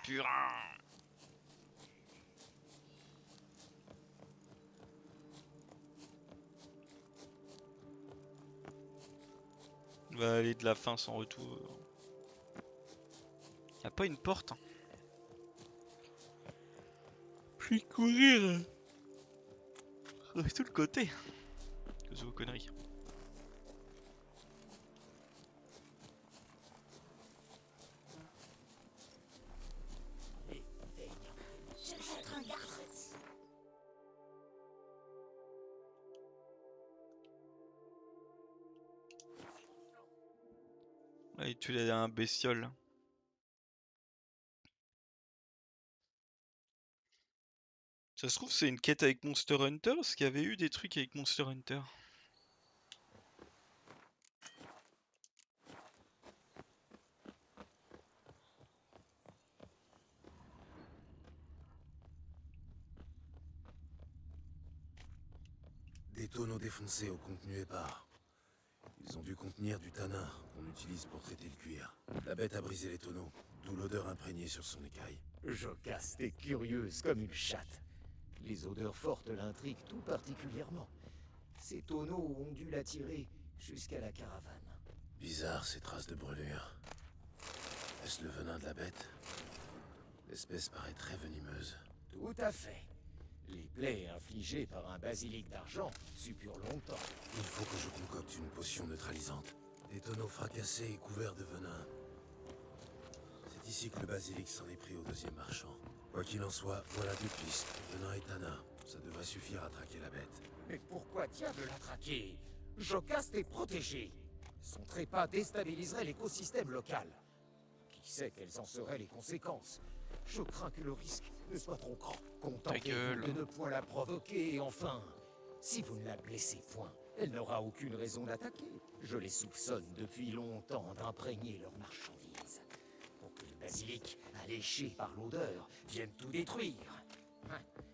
Purin. va aller de la fin sans retour. Y a pas une porte, hein. Puis courir de tout le côté. Que ce vos conneries. Là, il tue un bestiole. Ça se trouve, c'est une quête avec Monster Hunter, parce qu'il y avait eu des trucs avec Monster Hunter. Des tonneaux défoncés au contenu épars. Ils ont dû contenir du tanin qu'on utilise pour traiter le cuir. La bête a brisé les tonneaux, d'où l'odeur imprégnée sur son écaille. Jocaste est curieuse comme une chatte. Les odeurs fortes l'intriguent tout particulièrement. Ces tonneaux ont dû l'attirer jusqu'à la caravane. Bizarre ces traces de brûlure. Est-ce le venin de la bête? L'espèce paraît très venimeuse. Tout à fait. Les plaies infligées par un basilic d'argent suppurent longtemps. Il faut que je concocte une potion neutralisante. Des tonneaux fracassés et couverts de venin. C'est ici que le basilic s'en est pris au deuxième marchand. Quoi qu'il en soit, voilà deux pistes. Venin et tanin. Ça devrait suffire à traquer la bête. Mais pourquoi diable la traquer? Jocaste est protégé. Son trépas déstabiliserait l'écosystème local. Qui sait quelles en seraient les conséquences? Je crains que le risque ne soit trop grand. Contentez-vous de ne point la provoquer, et enfin, si vous ne la blessez point, elle n'aura aucune raison d'attaquer. Je les soupçonne depuis longtemps d'imprégner leurs marchandises. Pour que le basilic, alléché par l'odeur, vienne tout détruire.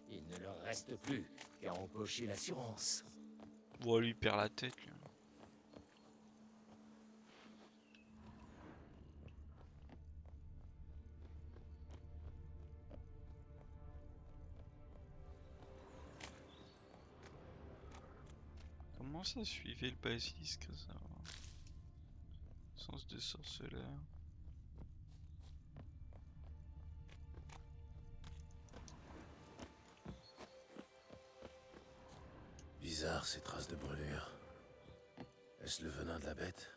Il ne leur reste plus qu'à empocher l'assurance. Bon, lui perd la tête, lui. Comment ça suivait le basilisque, ça? Sens de sorceleur. Bizarre ces traces de brûlure. Est-ce le venin de la bête?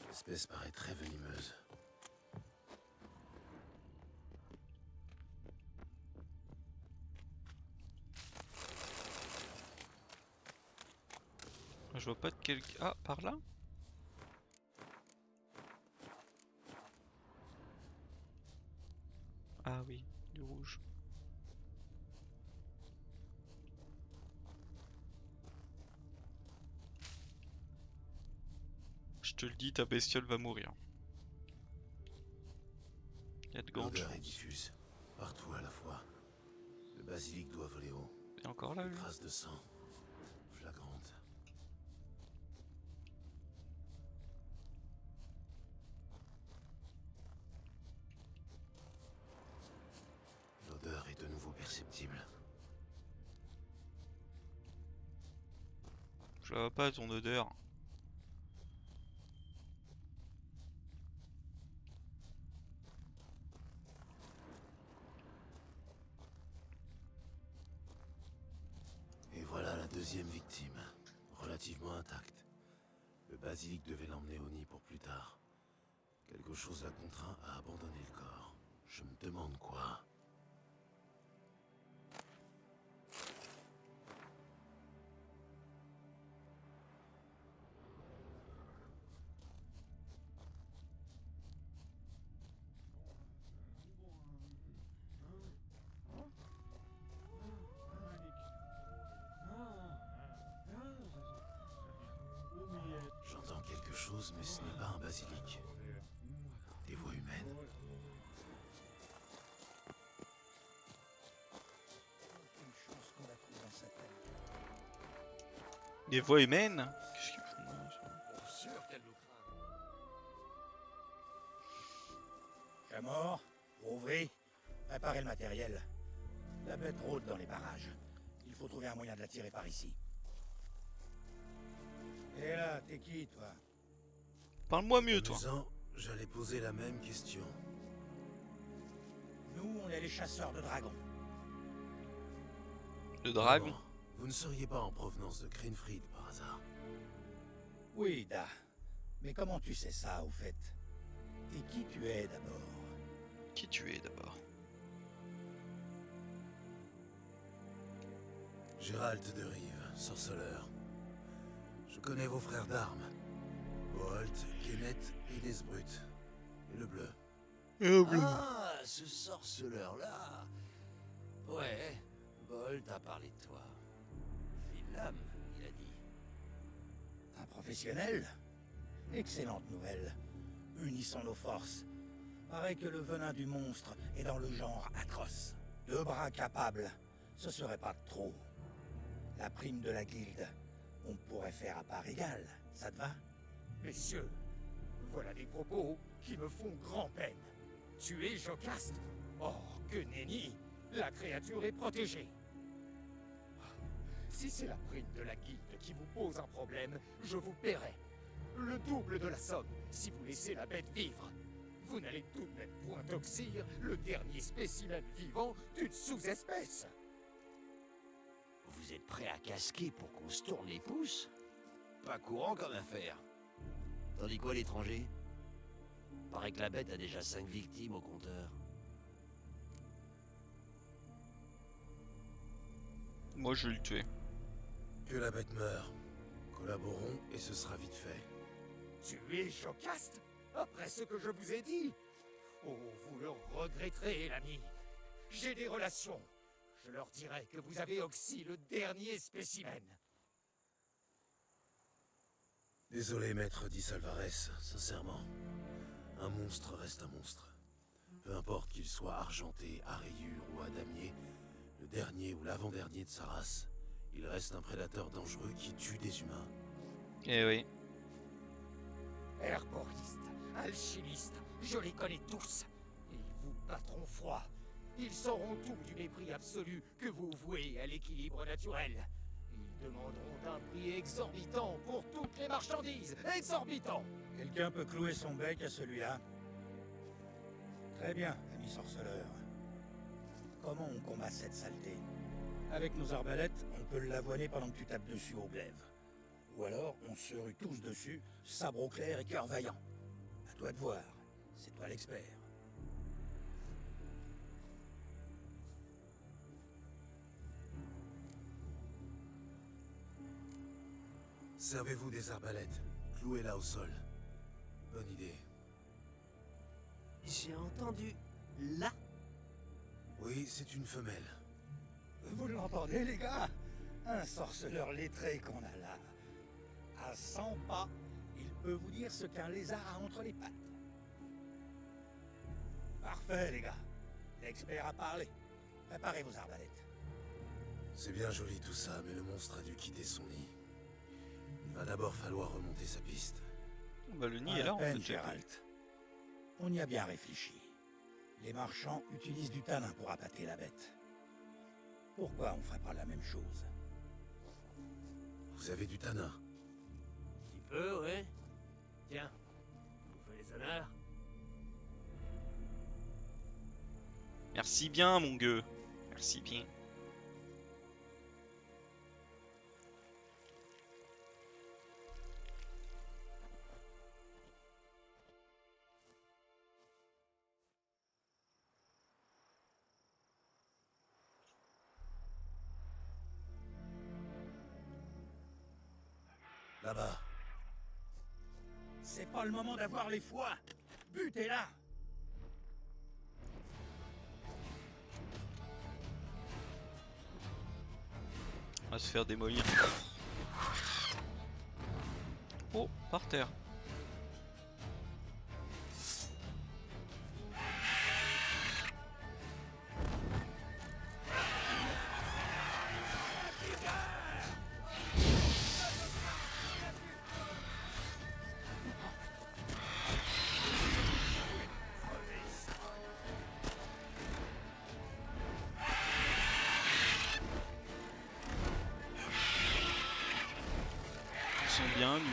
L'espèce paraît très venimeuse. Je vois pas de quel... Ah, par là? Ah oui, du rouge. Je te le dis, ta bestiole va mourir. Il y a de grandes L'odeur est chances. diffuse, partout à la fois. Le basilic doit voler haut. Et encore là, lui. Traces de sang, flagrantes. L'odeur est de nouveau perceptible. Je la vois pas, ton odeur. Et voilà la deuxième victime, relativement intacte. Le basilic devait l'emmener au nid pour plus tard. Quelque chose l'a contraint à abandonner le corps. Je me demande quoi. J'entends quelque chose, mais ce n'est pas un basilic. Des voix humaines. Des voix humaines? Qu'est-ce qu'ils font là, ça? Pour sûr qu'elle nous craint. Chamor, ouvrez, préparez le matériel. La bête rôde dans les barrages. Il faut trouver un moyen de la tirer par ici. Et là, t'es qui, toi? Parle-moi mieux, toi. Amusant, j'allais poser la même question. Nous, on est les chasseurs de dragons. Le dragon. Bon, vous ne seriez pas en provenance de Crinefried par hasard? Oui, Da. Mais comment tu sais ça, au fait? Et qui tu es, d'abord? Qui tu es d'abord? Gérald de Rive, sorceleur. Je connais vos frères d'armes. Bolt, Kenneth et Nesbrut. Et le bleu. Ah, ce sorceleur-là. Ouais, Bolt a parlé de toi. File l'âme, il a dit. Un professionnel? Excellente nouvelle. Unissons nos forces. Paraît que le venin du monstre est dans le genre atroce. 2 bras capables, ce serait pas trop. La prime de la guilde, on pourrait faire à part égale, ça te va? Messieurs, voilà des propos qui me font grand-peine. Tuer Jocaste? Oh, que nenni! La créature est protégée. Si c'est la prime de la guilde qui vous pose un problème, je vous paierai. Le double de la somme, si vous laissez la bête vivre. Vous n'allez tout de même point toxir le dernier spécimen vivant d'une sous-espèce. Vous êtes prêt à casquer pour qu'on se tourne les pouces? Pas courant comme affaire. Tandis quoi, l'étranger? Paraît que la bête a déjà 5 victimes au compteur. Moi, je vais le tuer. Que la bête meure. Collaborons et ce sera vite fait. Tuer Jocaste? Après ce que je vous ai dit? Oh, vous le regretterez, l'ami. J'ai des relations. Je leur dirai que vous avez oxy le dernier spécimen. Désolé, maître Di Salvarez, sincèrement. Un monstre reste un monstre. Peu importe qu'il soit argenté, à rayures ou à damier, le dernier ou l'avant-dernier de sa race, il reste un prédateur dangereux qui tue des humains. Eh oui. Herboriste, alchimiste, je les connais tous. Ils vous battront froid. Ils sauront tout du mépris absolu que vous vouez à l'équilibre naturel. Ils demanderont un prix exorbitant pour toutes les marchandises. Exorbitant! Quelqu'un peut clouer son bec à celui-là? Très bien, ami sorceleur. Comment on combat cette saleté? Avec nos arbalètes, on peut l'avoiner pendant que tu tapes dessus au glaive. Ou alors, on se rue tous dessus, sabre au clair et cœur vaillant. À toi de voir, c'est toi l'expert. Servez-vous des arbalètes. Clouez-la au sol. Bonne idée. J'ai entendu là. Oui, c'est une femelle. Vous l'entendez, les gars? Un sorceleur lettré qu'on a là. À 100 pas, il peut vous dire ce qu'un lézard a entre les pattes. Parfait, les gars. L'expert a parlé. Préparez vos arbalètes. C'est bien joli tout ça, mais le monstre a dû quitter son nid. Il va d'abord falloir remonter sa piste. Bah, le nid Pas est là, la en peine, fait. Gérald. On y a bien réfléchi. Les marchands utilisent du tanin pour appâter la bête. Pourquoi on ferait pas la même chose? Vous avez du tanin. Un petit peu, ouais. Tiens, je vous fais les honneurs. Merci bien, mon gueux. Merci bien. Là-bas. C'est pas le moment d'avoir les foies. Butez-la. On va se faire démolir. Oh, par terre. sont bien nuls.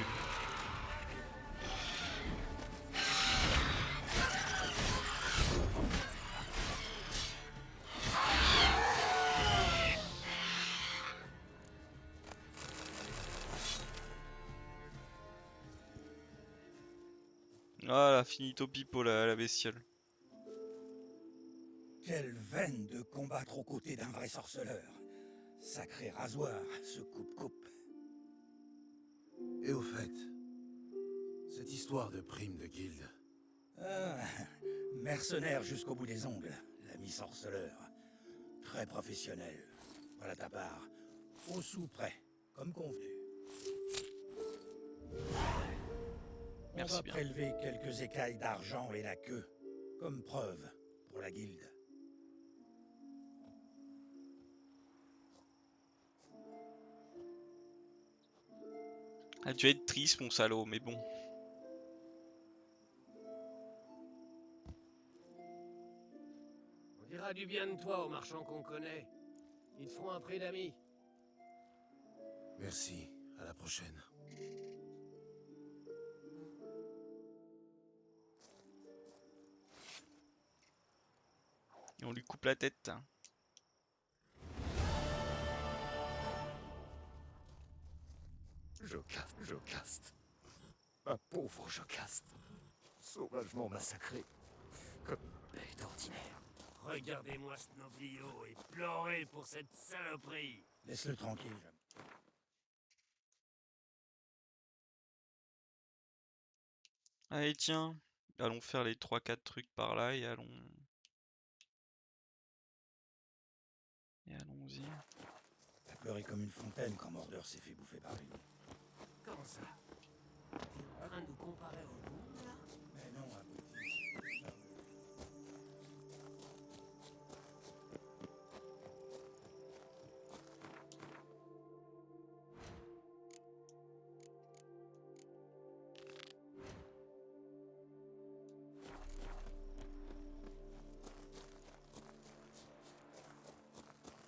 Voilà, finito pipo la bestiole. Quelle veine de combattre aux côtés d'un vrai sorceleur. Sacré rasoir, ce coupe-coupe. Et au fait, cette histoire de prime de guilde, Ah, mercenaire jusqu'au bout des ongles, l'ami sorceleur. Très professionnel. Voilà ta part. Au sou près, comme convenu. On Merci va bien. prélever quelques écailles d'argent et la queue, comme preuve pour la guilde. Ah, tu vas être triste, mon salaud, mais bon. On dira du bien de toi aux marchands qu'on connaît. Ils te feront un prix d'amis. merci, à la prochaine. Et on lui coupe la tête. Hein. Jocaste. Un pauvre Jocaste. Sauvagement massacré. Comme bête ordinaire. Regardez-moi ce noblio et pleurez pour cette saloperie. Laisse-le tranquille. Allez, tiens. Allons faire les 3-4 trucs par là et allons... Et allons-y. T'as pleuré comme une fontaine quand Mordeur s'est fait bouffer par lui. Comment ça? T'es en train de nous comparer au loup, là? Mais non, abruti.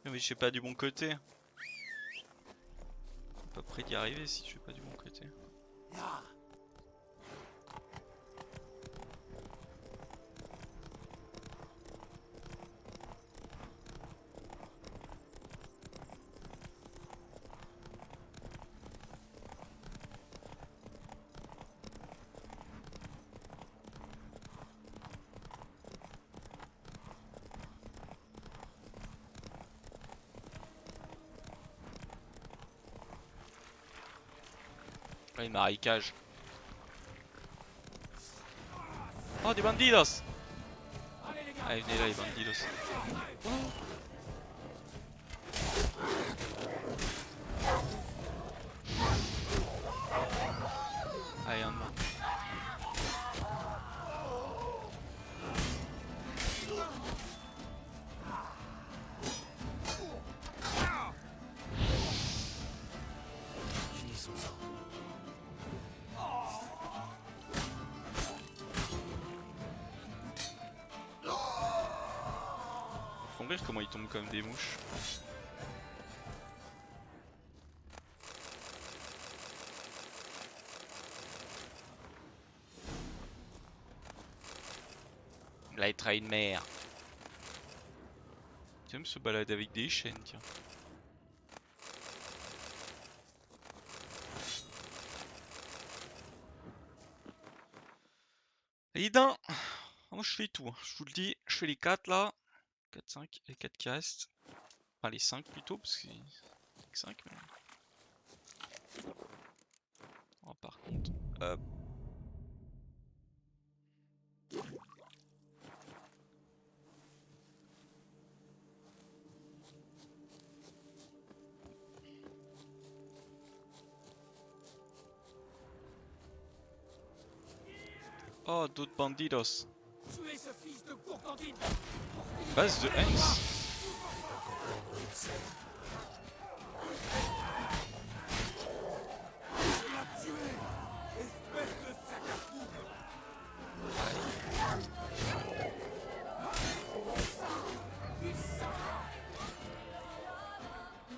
Mais je suis pas du bon côté. Pas près d'y arriver si je suis pas du bon côté. Là, une marécage. Oh, des bandidos! Allez, venez là, les bandidos. Allez, un de moins. Finissons-en. Faut rire comment ils tombent comme des mouches. Là, il trahi une mère. J'aime se balader avec des chaînes, tiens. Et d'un, moi je fais tout, hein. Je vous le dis, je fais les 4 là. 4, 5, les 4 qui restent. Enfin les 5 plutôt, parce que c'est 5 mais... Oh, par contre, hop. Oh, d'autres bandidos. Tuez ce fils de gourgandine. Base de Hens.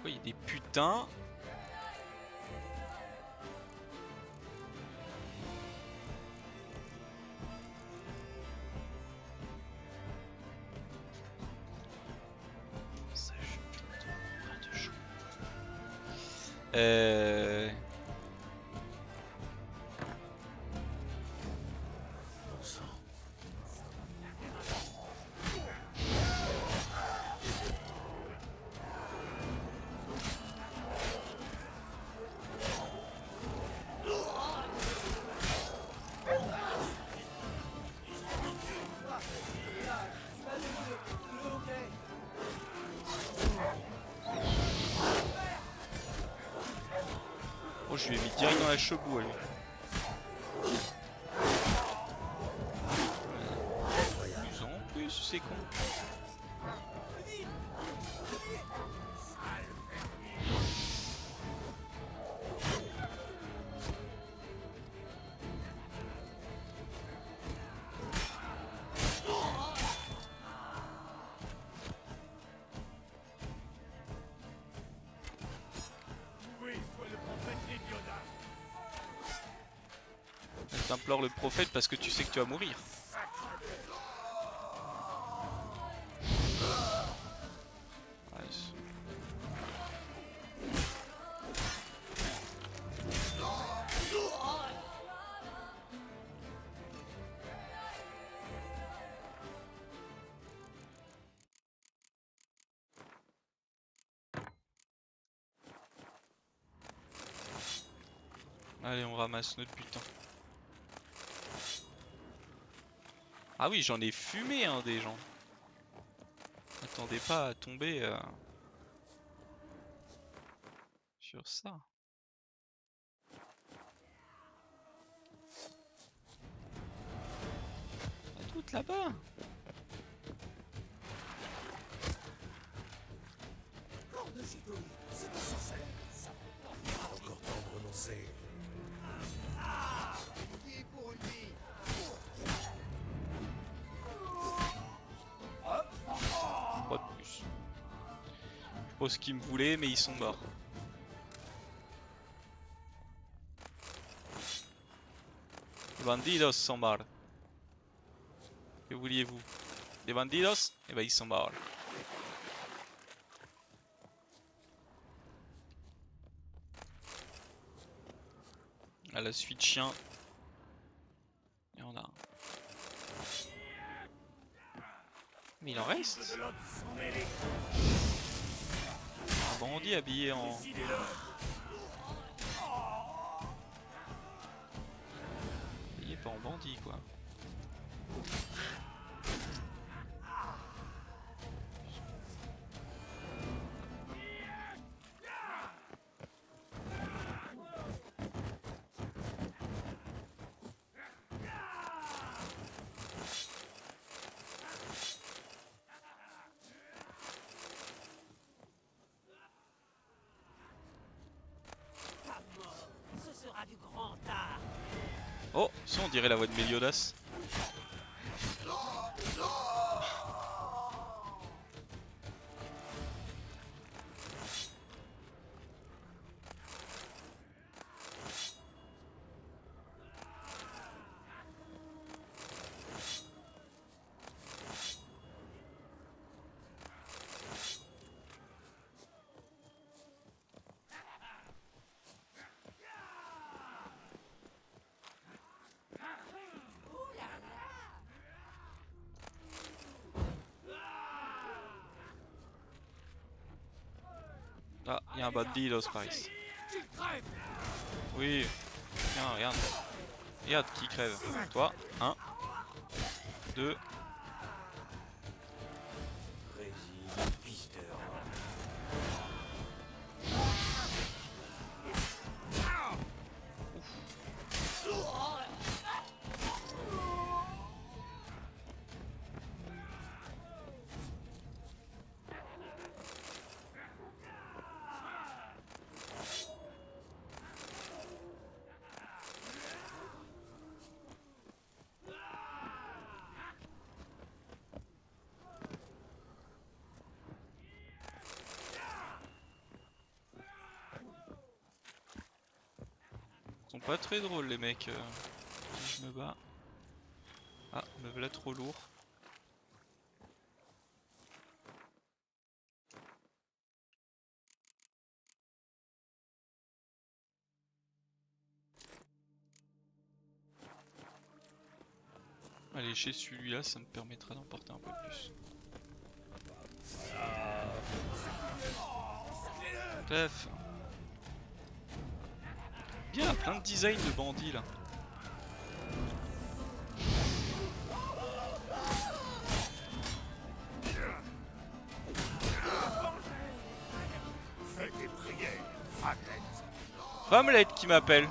Oui, des putains. Bon sang. Oh, je lui ai mis direct dans la chebou à lui. Plus en plus, c'est con. T'implores le prophète parce que tu sais que tu vas mourir. Ouais, allez, on ramasse notre butin. Ah oui, j'en ai fumé hein, des gens. Attendez pas à tomber sur ça. Ah, toutes là-bas. Encore temps de renoncer. Pas de plus. Je sais pas ce qu'ils me voulaient, mais ils sont morts. Les bandidos sont morts. Que vouliez-vous? Les bandidos? Eh ben ils sont morts. À la suite chien. Et on a un. Mais il en reste. Un bandit habillé en... Habillé pas en bandit quoi. Oh, ça on dirait la voix de Meliodas. Ah, il y a un bandidos par ici. Oui. Tiens, regarde. Regarde qui crève. Toi, 1, 2. Ils sont pas très drôles les mecs. Si je me bats. Ah, me voilà trop lourd. Allez, chez celui-là, ça me permettra d'en porter un peu plus. Bref. Bien, plein de design de bandits là. Fais tes prières, Hamlet. Hamlet qui m'appelle.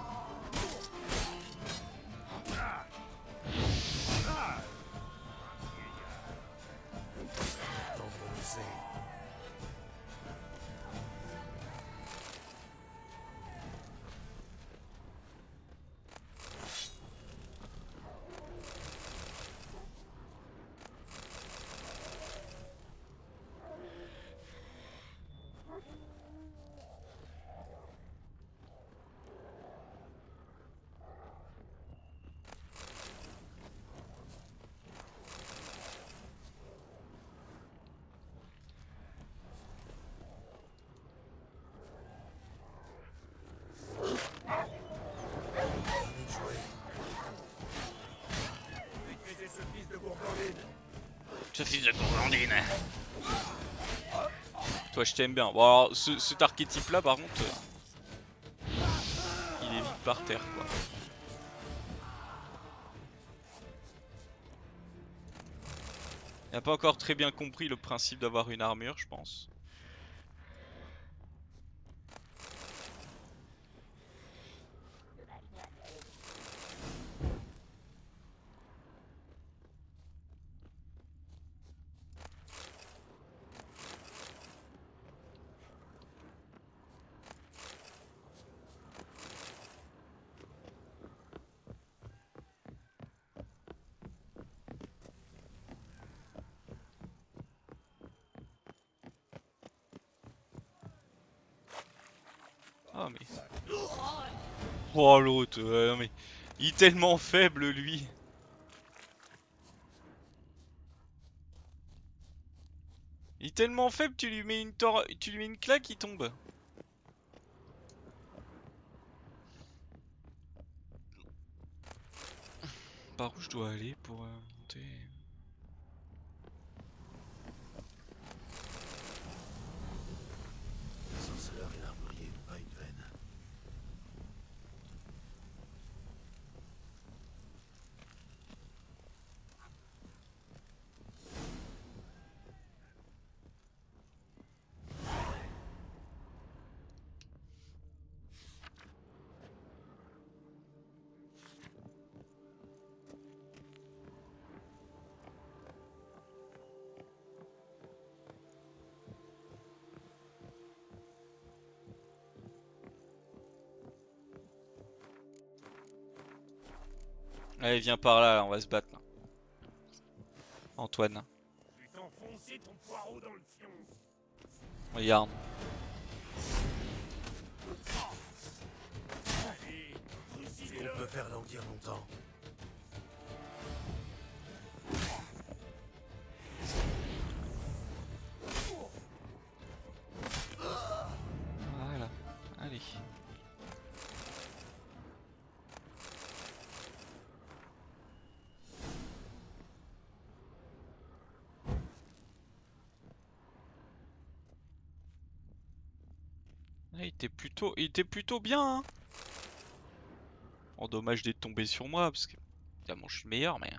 Maîtrisez ce fils de gourgandine. Ce fils de gourgandine. Toi, je t'aime bien. Bon, alors, cet archétype là, par contre, il est vite par terre quoi. Il n'a pas encore très bien compris le principe d'avoir une armure, je pense. Ah mais... Oh l'autre, non mais... Il est tellement faible lui. Il est tellement faible, tu lui mets une claque, il tombe. Par où je dois aller pour monter? Le sorceleur et l'armurier n'ont pas une veine. Allez, viens par là, on va se battre là. Antoine, Tu t'enfonces ton poireau dans le fion. regarde. Allez, On fusillez-le. peut faire languir longtemps. Voilà, allez. Ah, il était plutôt bien, hein. Oh, dommage d'être tombé sur moi, parce que évidemment je suis le meilleur, mais...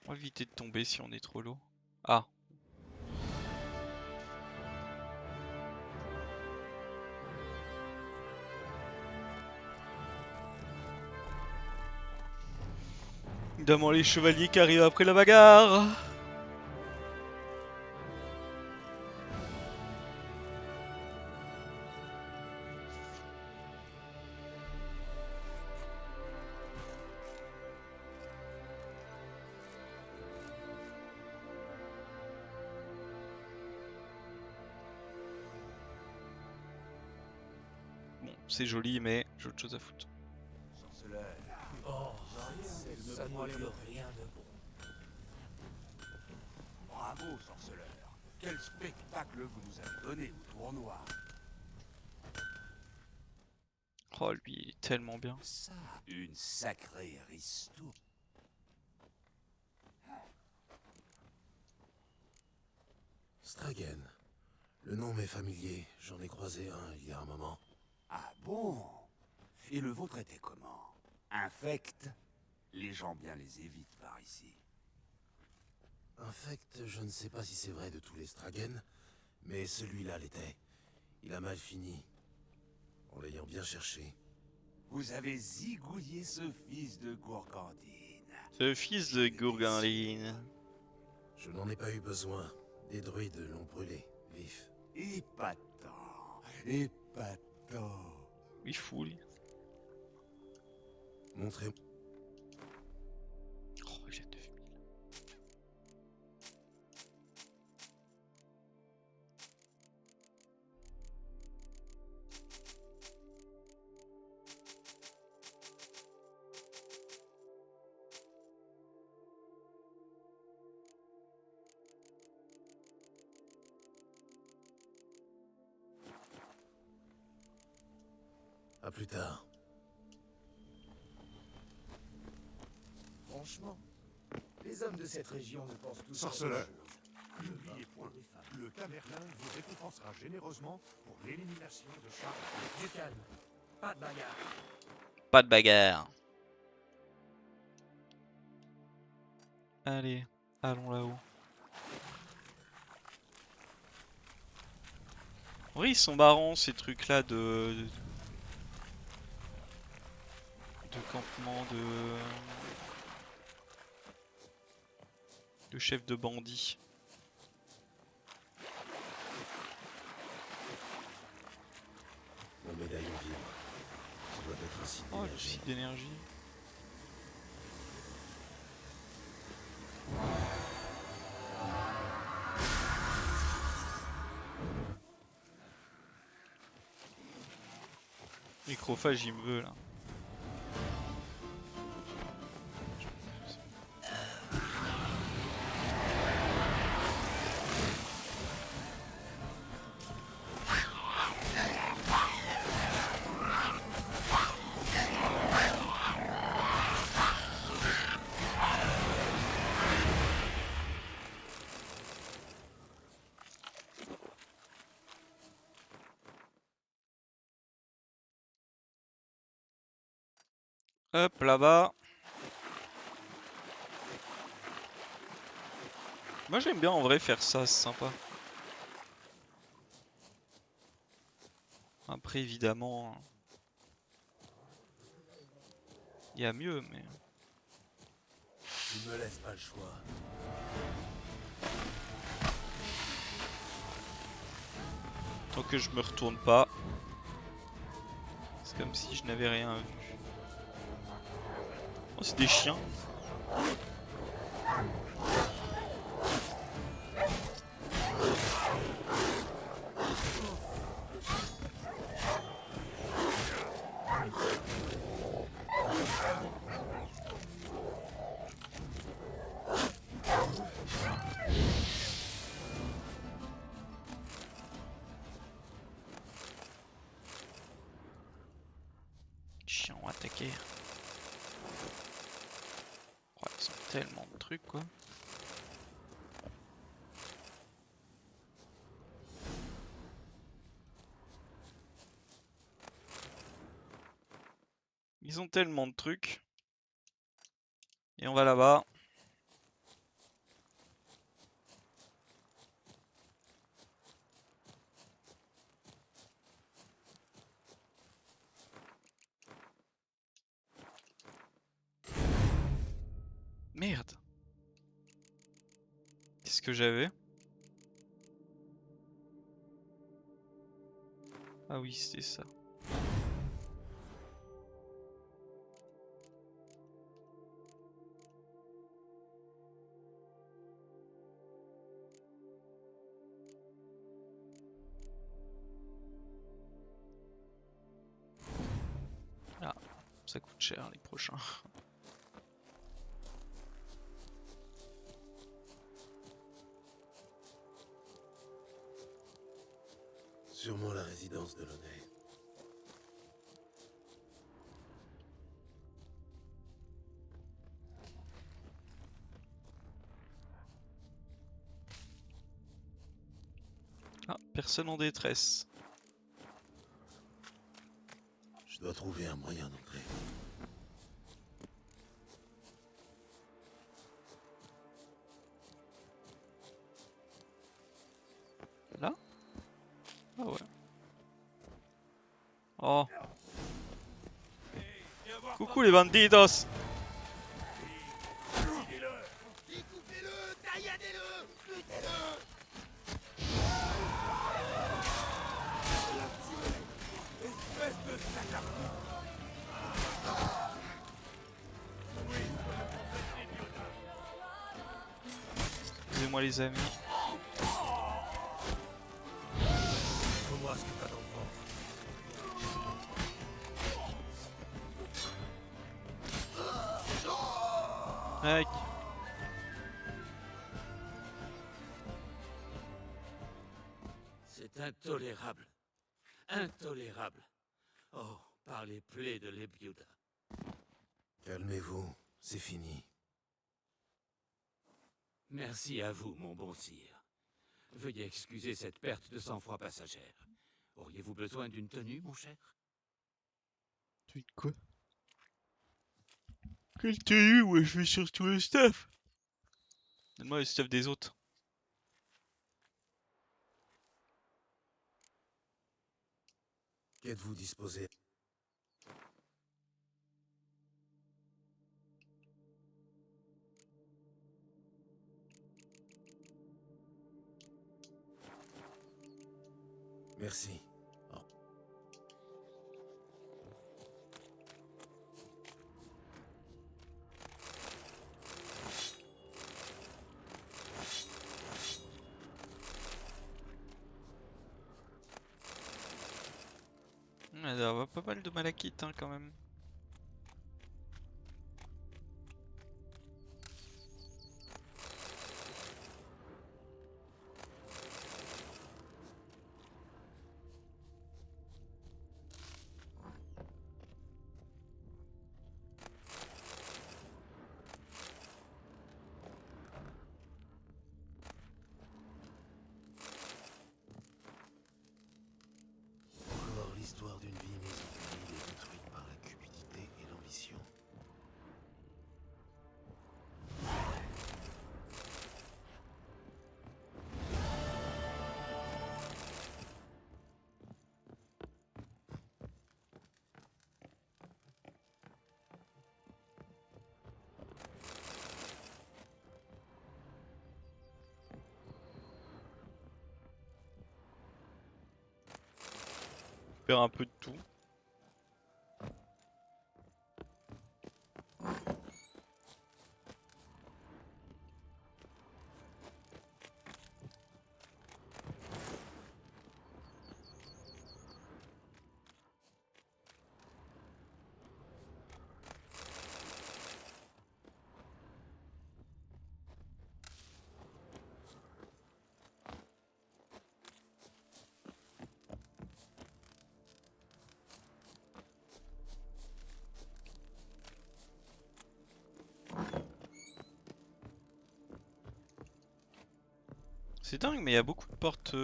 On va éviter de tomber si on est trop lourd. Ah. Évidemment les chevaliers qui arrivent après la bagarre. Bon, c'est joli, mais j'ai autre chose à foutre. Sorceleur. Oh, ça ne me dit rien de bon. Bravo, sorceleur. Quel spectacle vous nous avez donné au tournoi. Oh, lui, il est tellement bien. Ça, une sacrée ristourne. Stragen. Le nom m'est familier. J'en ai croisé un il y a un moment. Ah bon? Et le vôtre était comment? Infect? Les gens bien les évitent par ici. Infect, je ne sais pas si c'est vrai de tous les Stragen, mais celui-là l'était. Il a mal fini. En l'ayant bien cherché. Vous avez zigouillé ce fils de Gourgandine. Ce fils de Gourgandine. Je n'en ai pas eu besoin. Des druides l'ont brûlé, vif. Épatant. Épatant. Il fout, lui. Montrez-moi. Oh, il a 9000. À plus tard. Franchement, les hommes de cette région ne pensent tous Sorceleur, n'oubliez point, le Tamerlin vous récompensera généreusement pour l'élimination de Charles. Du calme. Pas de bagarre. Pas de bagarre. Allez, allons là-haut. Oui, ils sont marrants ces trucs-là de campement, de chef de bandit. Mon médaillon vibre. Ça doit être un site Oh, le d'énergie. site d'énergie. Microphage, il me veut là. Hop, là-bas. Moi j'aime bien en vrai faire ça, c'est sympa. Après évidemment, il y a mieux, mais... Tu me laisses pas le choix. Tant que je me retourne pas, c'est comme si je n'avais rien vu. Oh, c'est des chiens. Chiens ont attaqué. Oh, ils ont tellement de trucs quoi. Ils ont tellement de trucs. Et on va là-bas. Merde. Qu'est-ce que j'avais? Ah oui, c'était ça. Ah, ça coûte cher les prochains. sûrement la résidence de Launay. Ah, personne en détresse. Je dois trouver un moyen d'entrer. Là? Ah ouais. Oh. Coucou les bandidos. Découpez-le, tailladez-le, butez-le. Espèce de sacre. Excusez-moi les amis. Dis-moi ce que t'as dans le ventre. Mec. C'est intolérable. Intolérable. Oh, par les plaies de l'Ebiuda. Calmez-vous, c'est fini. Merci à vous, mon bon sire. Veuillez excuser cette perte de sang-froid passagère. Auriez-vous besoin d'une tenue, mon cher? Tu dis quoi? Quelle tenue? Ouais, je vais surtout le stuff. Donne-moi le stuff des autres. Qu'êtes-vous disposé? Merci. Oh. Il doit y avoir pas mal de malachites hein, quand même. Encore l'histoire d'une vie mise en péril et détruite par la cupidité et l'ambition. Faire un peu de tout. C'est dingue, mais il y a beaucoup de portes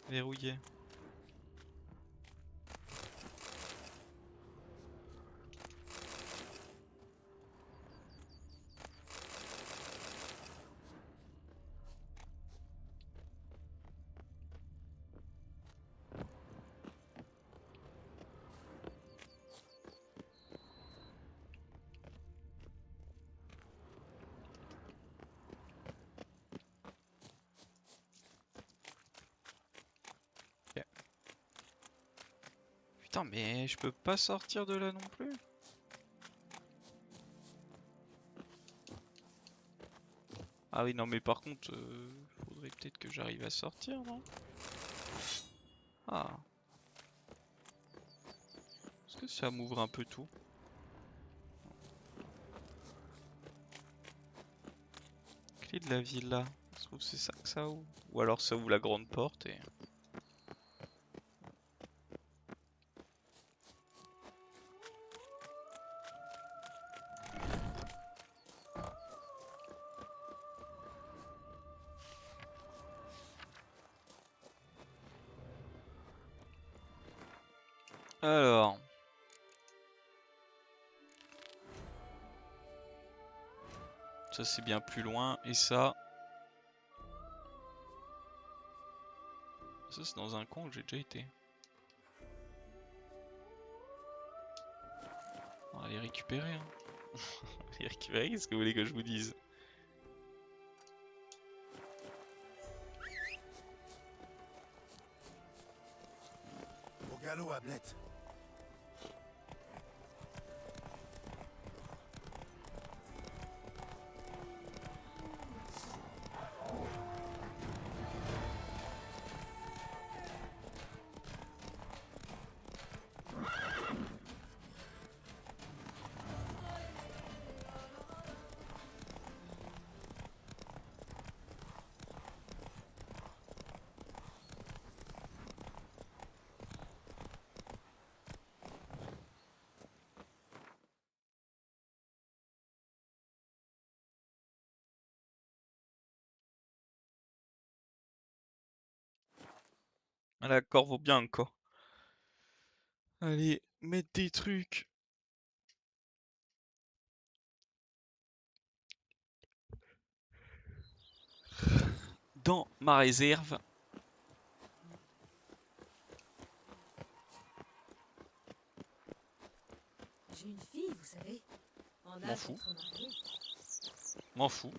verrouillées. Putain, mais je peux pas sortir de là non plus. Ah oui, non, mais par contre, faudrait peut-être que j'arrive à sortir, non? Ah. Est-ce que ça m'ouvre un peu tout? Clé de la villa. trouve que c'est ça que ça ouvre. Ou alors ça ouvre la grande porte et... Alors... Ça c'est bien plus loin, et ça... Ça c'est dans un coin où j'ai déjà été. On va les récupérer, hein. On va les récupérer, qu'est-ce que vous voulez que je vous dise? Au galop, Ablette. Ah, l'accord vaut bien encore. Allez, mettre des trucs. Dans ma réserve. J'ai une fille, vous savez. En M'en âge fous. d'être mariée. M'en fous.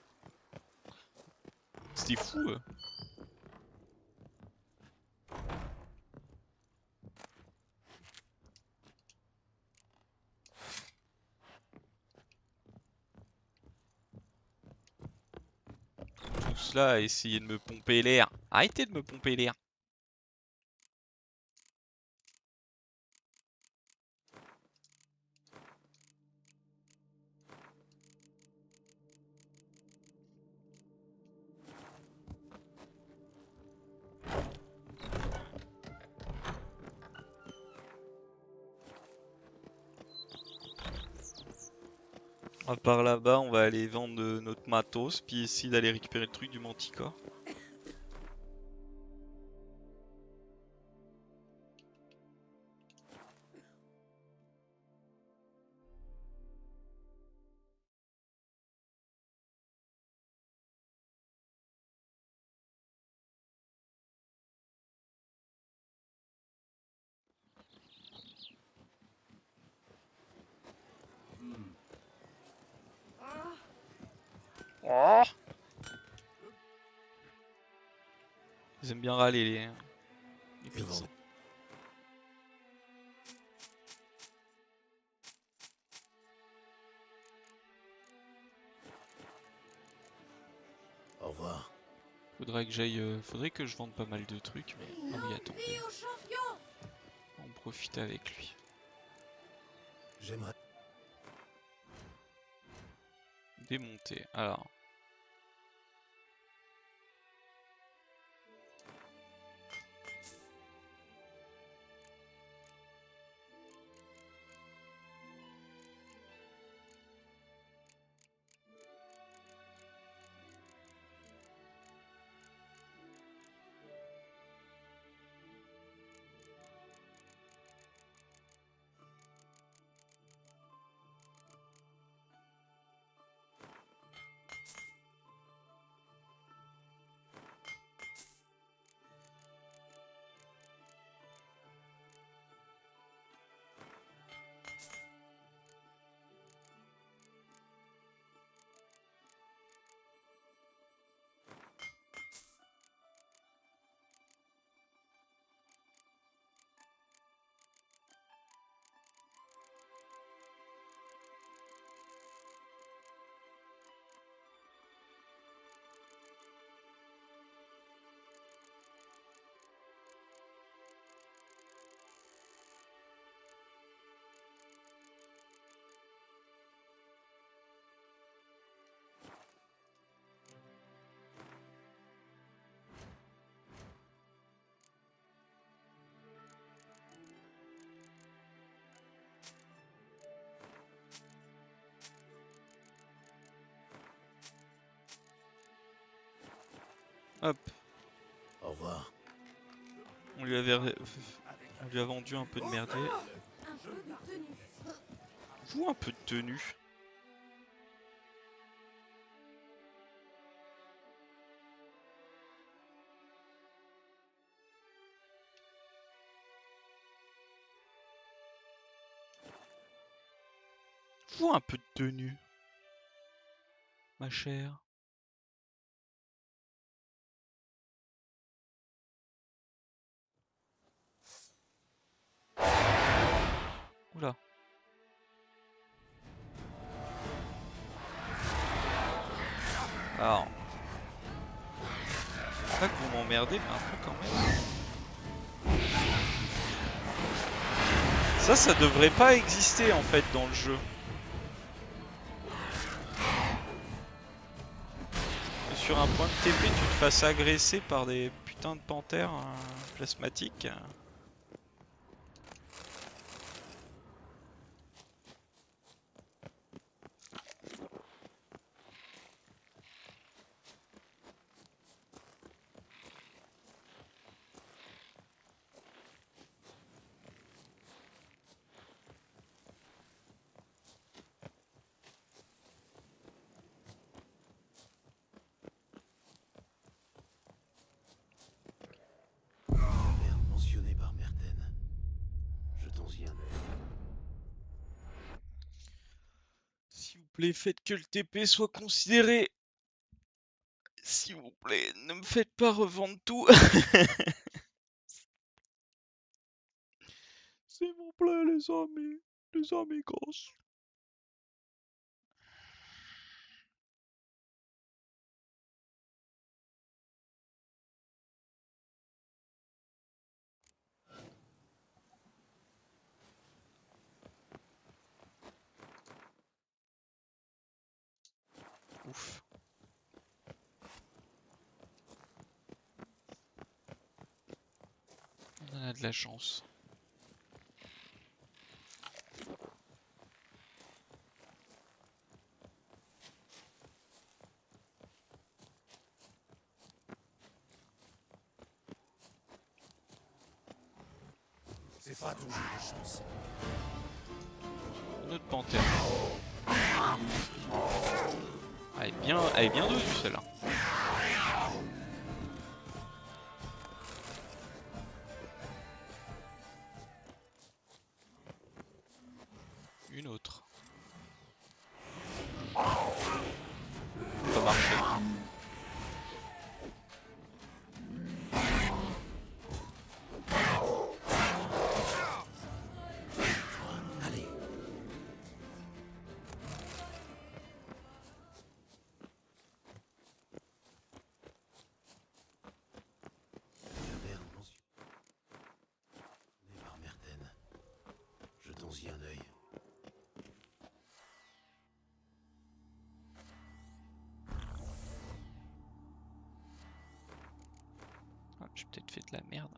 C'était fou. Tout cela à essayer de me pomper l'air. Arrêtez de me pomper l'air. À part là-bas, on va aller vendre notre matos, puis essayer d'aller récupérer le truc du Manticore. Oh, ils aiment bien râler les pizzas. Au revoir. Faudrait que j'aille, faudrait que je vende pas mal de trucs, mais ah oui, attendez, on profite avec lui. J'aimerais... Démonter. Alors. lui a vendu un peu de merdier. Un peu de tenue. Ou un peu de tenue. Ou un peu de tenue. Ma chère. Oula. Alors. C'est pas que vous m'emmerdez, mais un peu quand même. Ça devrait pas exister en fait dans le jeu. Que sur un point de TP, tu te fasses agresser par des putains de panthères plasmatiques. Caverne mentionnée par Merten. Jetons-y un œil. S'il vous plaît, faites que le TP soit considéré. S'il vous plaît, ne me faites pas revendre tout. S'il vous plaît, les amis. Les amigos. Ouf. On en a de la chance. C'est pas toujours une chance. Une autre panthère. Elle est bien dodue celle-là. Une autre. Ça va marcher. Allez. Caverne mentionnée par Merten. Jetons-y un œil. Ah, j'ai peut-être fait de la merde.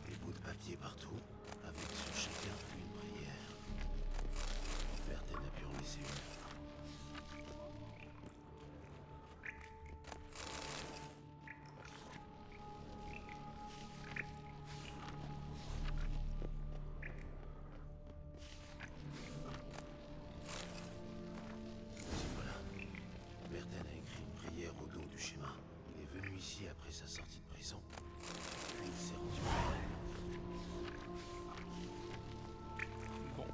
Des bouts de papier partout, avec sur chacun une prière. Merten a pu en laisser une. Voilà. Merten a écrit une prière au dos du schéma. Il est venu ici après sa sortie de prison. Puis il s'est rendu Bon.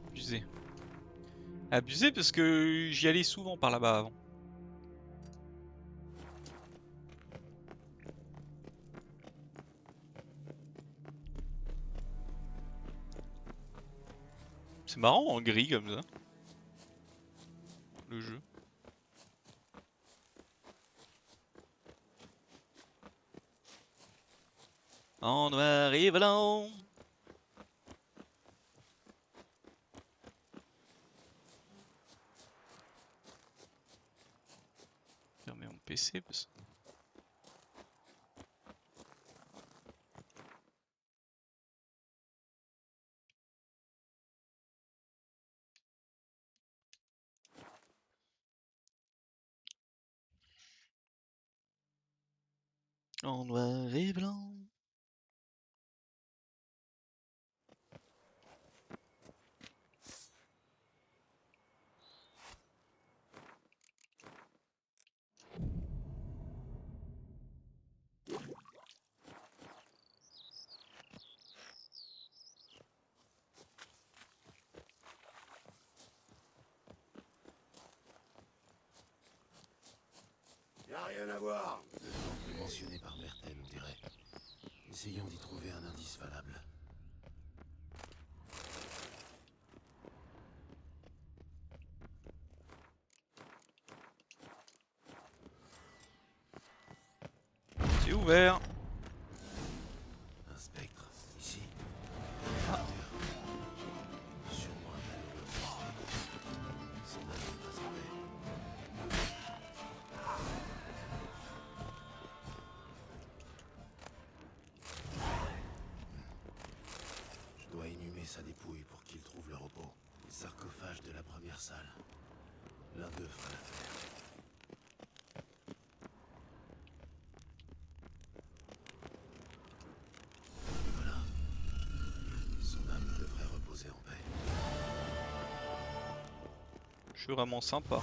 Abusé. Abusé parce que j'y allais souvent par là-bas avant. C'est marrant en gris comme ça. Le jeu. En noir et blanc. PC parce... En noir et blanc. Y a rien à voir. Le temple mentionné par Merten, on dirait. Essayons d'y trouver un indice valable. C'est ouvert. Un spectre, ici. Ah. Sûrement un malheureux. Son âme n'est pas en paix. Je dois inhumer sa dépouille pour qu'il trouve le repos. Les sarcophages de la première salle. L'un d'eux fera l'affaire. Voilà. Son âme devrait reposer en paix. Je suis vraiment sympa.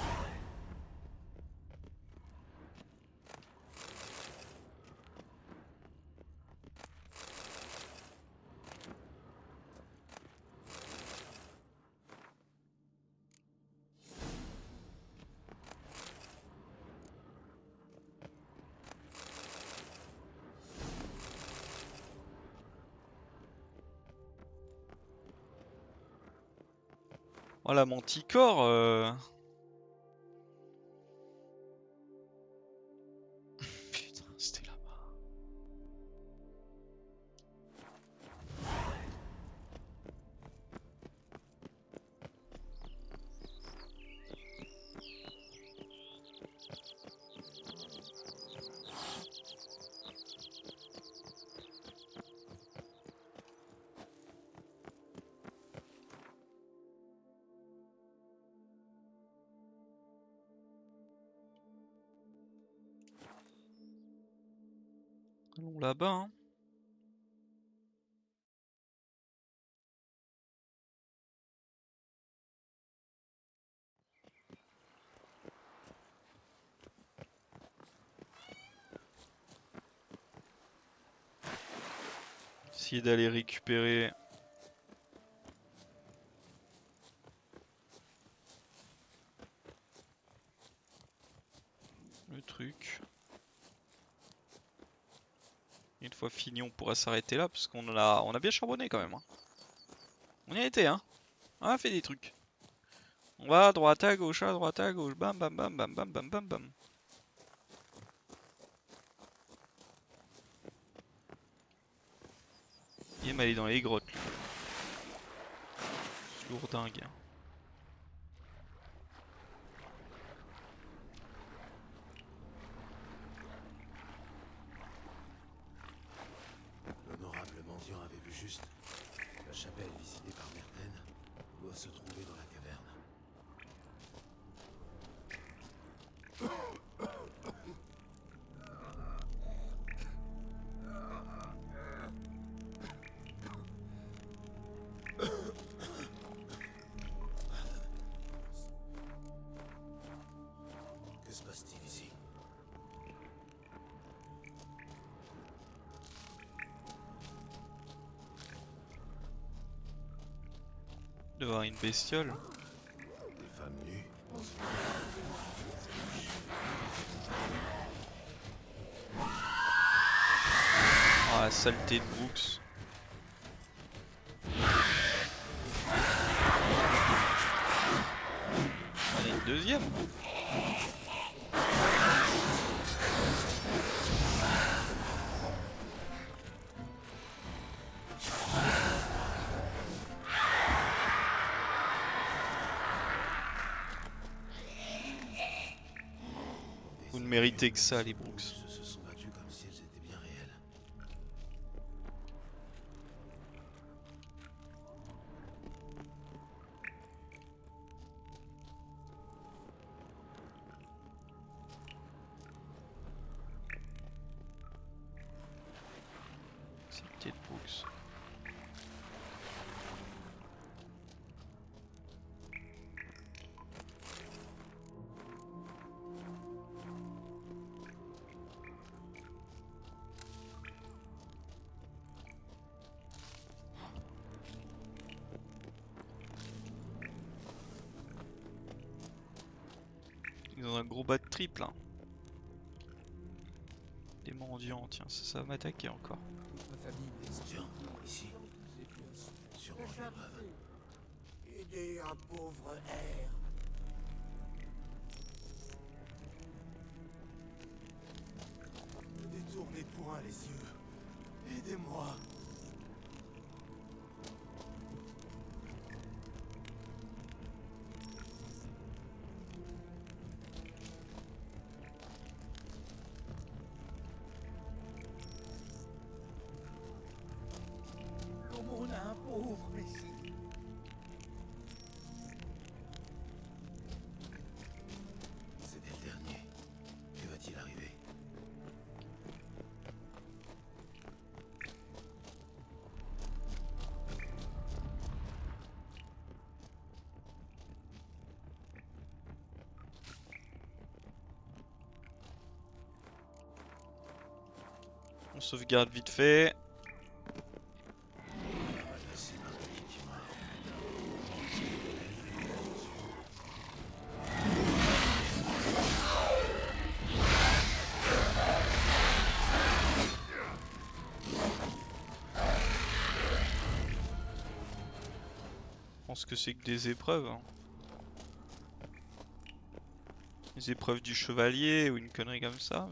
Oh la manticore Putain, c'était là-bas. Allons là-bas, hein. Essayer d'aller récupérer le truc. Une fois fini, on pourra s'arrêter là parce qu'on a bien charbonné quand même, hein. On y a été, hein. On a fait des trucs. On va à droite à gauche, bam bam bam bam bam bam bam bam. Il aime aller dans les grottes, lui. C'est lourdingue. L'honorable mendiant avait vu juste. La chapelle visitée par Merten doit se trouver dans la caverne. Que se passe-t-il ici? Devant une bestiole. Des femmes nues. Ah, la saleté de Brooks. On est une deuxième. Vous ne méritez que ça, les Brooks. Se sont battus comme si elles étaient bien réelles. C'est peut-être Brooks. Ils ont un gros bas de triple. Hein. Des mendiants, tiens, ça va m'attaquer encore. Ma famille est Tiens, ici, sûrement une épreuve. Aidez un pauvre air. Ne détournez point les yeux. Aidez-moi. L'aumône a un pauvre messie. C'était le dernier. Que va-t-il arriver? On sauvegarde vite fait. Je pense que c'est que des épreuves. Hein. Les épreuves du chevalier ou une connerie comme ça.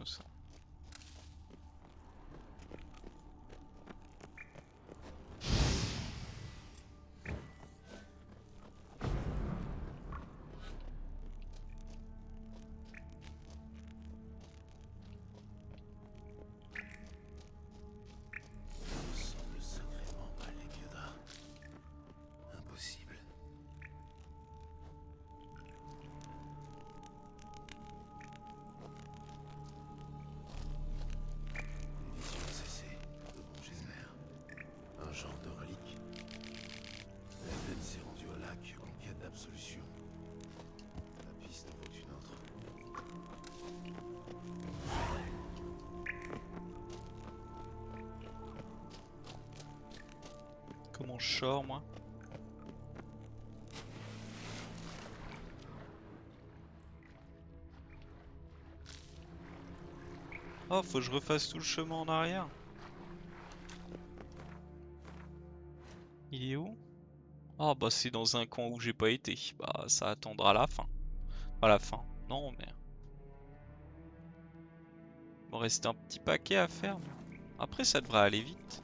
Semble sacrément mal les Piodars. Impossible. Les visions ont cessé, de bon j'espère. Un genre de relique. La peine s'est rendue au lac en quête d'absolution. La piste vaut une autre. Comment je sors moi? Oh, faut que je refasse tout le chemin en arrière. Il est où? Oh bah c'est dans un coin où j'ai pas été. Bah ça attendra la fin. Pas la fin. Non mais... Il me reste un petit paquet à faire. Après ça devrait aller vite.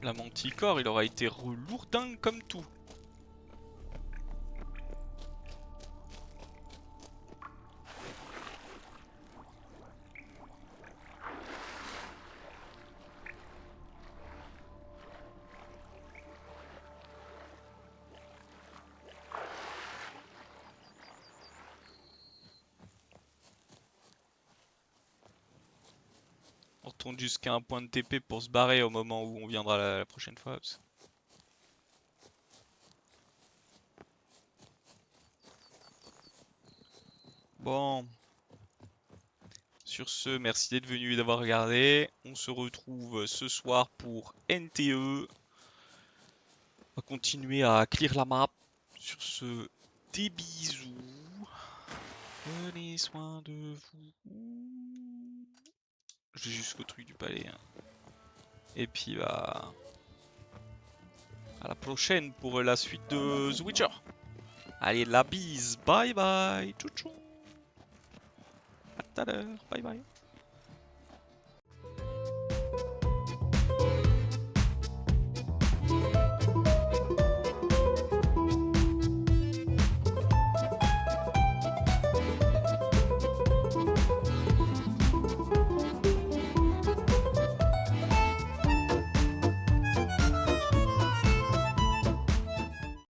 La manticore, il aura été relourdingue comme tout. On retourne jusqu'à un point de TP pour se barrer au moment où on viendra la prochaine fois. Bon. Sur ce, merci d'être venu et d'avoir regardé. On se retrouve ce soir pour NTE. On va continuer à clear la map. Sur ce, des bisous. Prenez soin de vous. Je vais jusqu'au truc du palais. Hein. Et puis bah... à la prochaine pour la suite de The Witcher. Allez, la bise. Bye bye. Tchou tchou. À tout à l'heure. Bye bye.